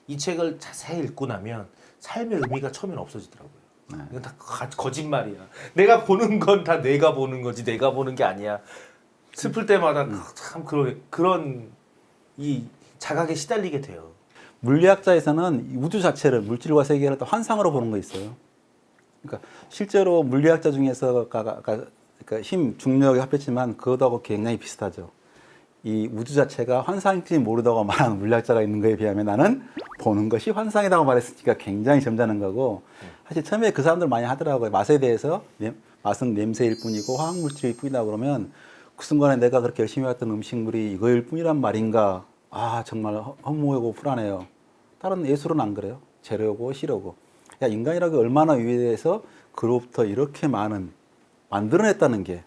이 책을 자세히 읽고 나면 삶의 의미가 처음엔 없어지더라고요. 이건 다 거짓말이야. 내가 보는 건 다 내가 보는 거지 내가 보는 게 아니야. 슬플 때마다 참 그런 이 자각에 시달리게 돼요. 물리학자에서는 이 우주 자체를 물질과 세계를 또 환상으로 보는 거 있어요. 그러니까 실제로 물리학자 중에서 그러니까 힘, 중력이 합했지만 그것하고 굉장히 비슷하죠. 이 우주 자체가 환상일지 모르다고 말하는 물리학자가 있는 거에 비하면 나는 보는 것이 환상이라고 말했으니까 굉장히 점잖은 거고 사실 처음에 그 사람들 많이 하더라고요. 맛에 대해서 맛은 냄새일 뿐이고 화학물질일 뿐이다 그러면 그 순간에 내가 그렇게 열심히 했던 음식물이 이거일 뿐이란 말인가 정말 허무하고 불안해요. 다른 예술은 안 그래요. 재료고 시료고. 야, 인간이라고 얼마나 위대해서 그로부터 이렇게 많은 만들어냈다는 게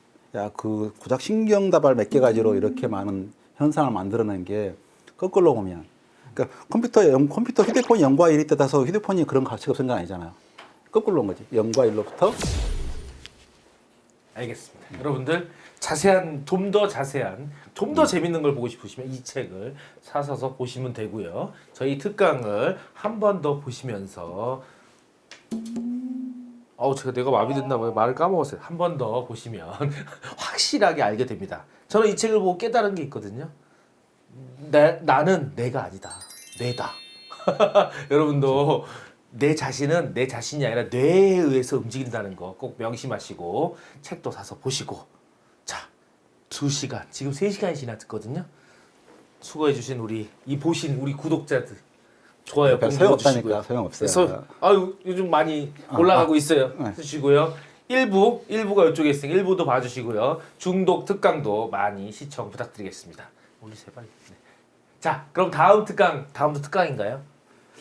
그 고작 신경다발 몇 개 가지로 이렇게 많은 현상을 만들어낸 게 거꾸로 보면 그러니까 컴퓨터 휴대폰이 0과 1이 떠나서 휴대폰이 그런 가치가 없는 건 아니잖아요. 거꾸로 온 거지. 0과 1로부터 알겠습니다. 여러분들 좀 더 자세한, 좀 더 재밌는 걸 보고 싶으시면 이 책을 사서 보시면 되고요. 저희 특강을 한 번 더 보시면서 내가 마비됐나 봐요. 말을 까먹었어요. 한 번 더 보시면 확실하게 알게 됩니다. 저는 이 책을 보고 깨달은 게 있거든요. 나는 내가 아니다. 뇌다. 여러분도 내 자신은 내 자신이 아니라 뇌에 의해서 움직인다는 거 꼭 명심하시고 책도 사서 보시고 자 2시간 지금 3시간이 지났거든요. 수고해주신 보신 우리 구독자들 좋아요 꼭 눌러주시고요. 소용없어요. 요즘 많이 올라가고 있어요. 네. 주시고요. 1부가 이쪽에 있으니 1부도 봐주시고요. 중독 특강도 많이 시청 부탁드리겠습니다. 올리세요 빨리. 네. 자 그럼 다음도 특강인가요?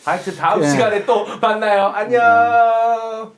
하여튼 다음 시간에 또 만나요. 안녕.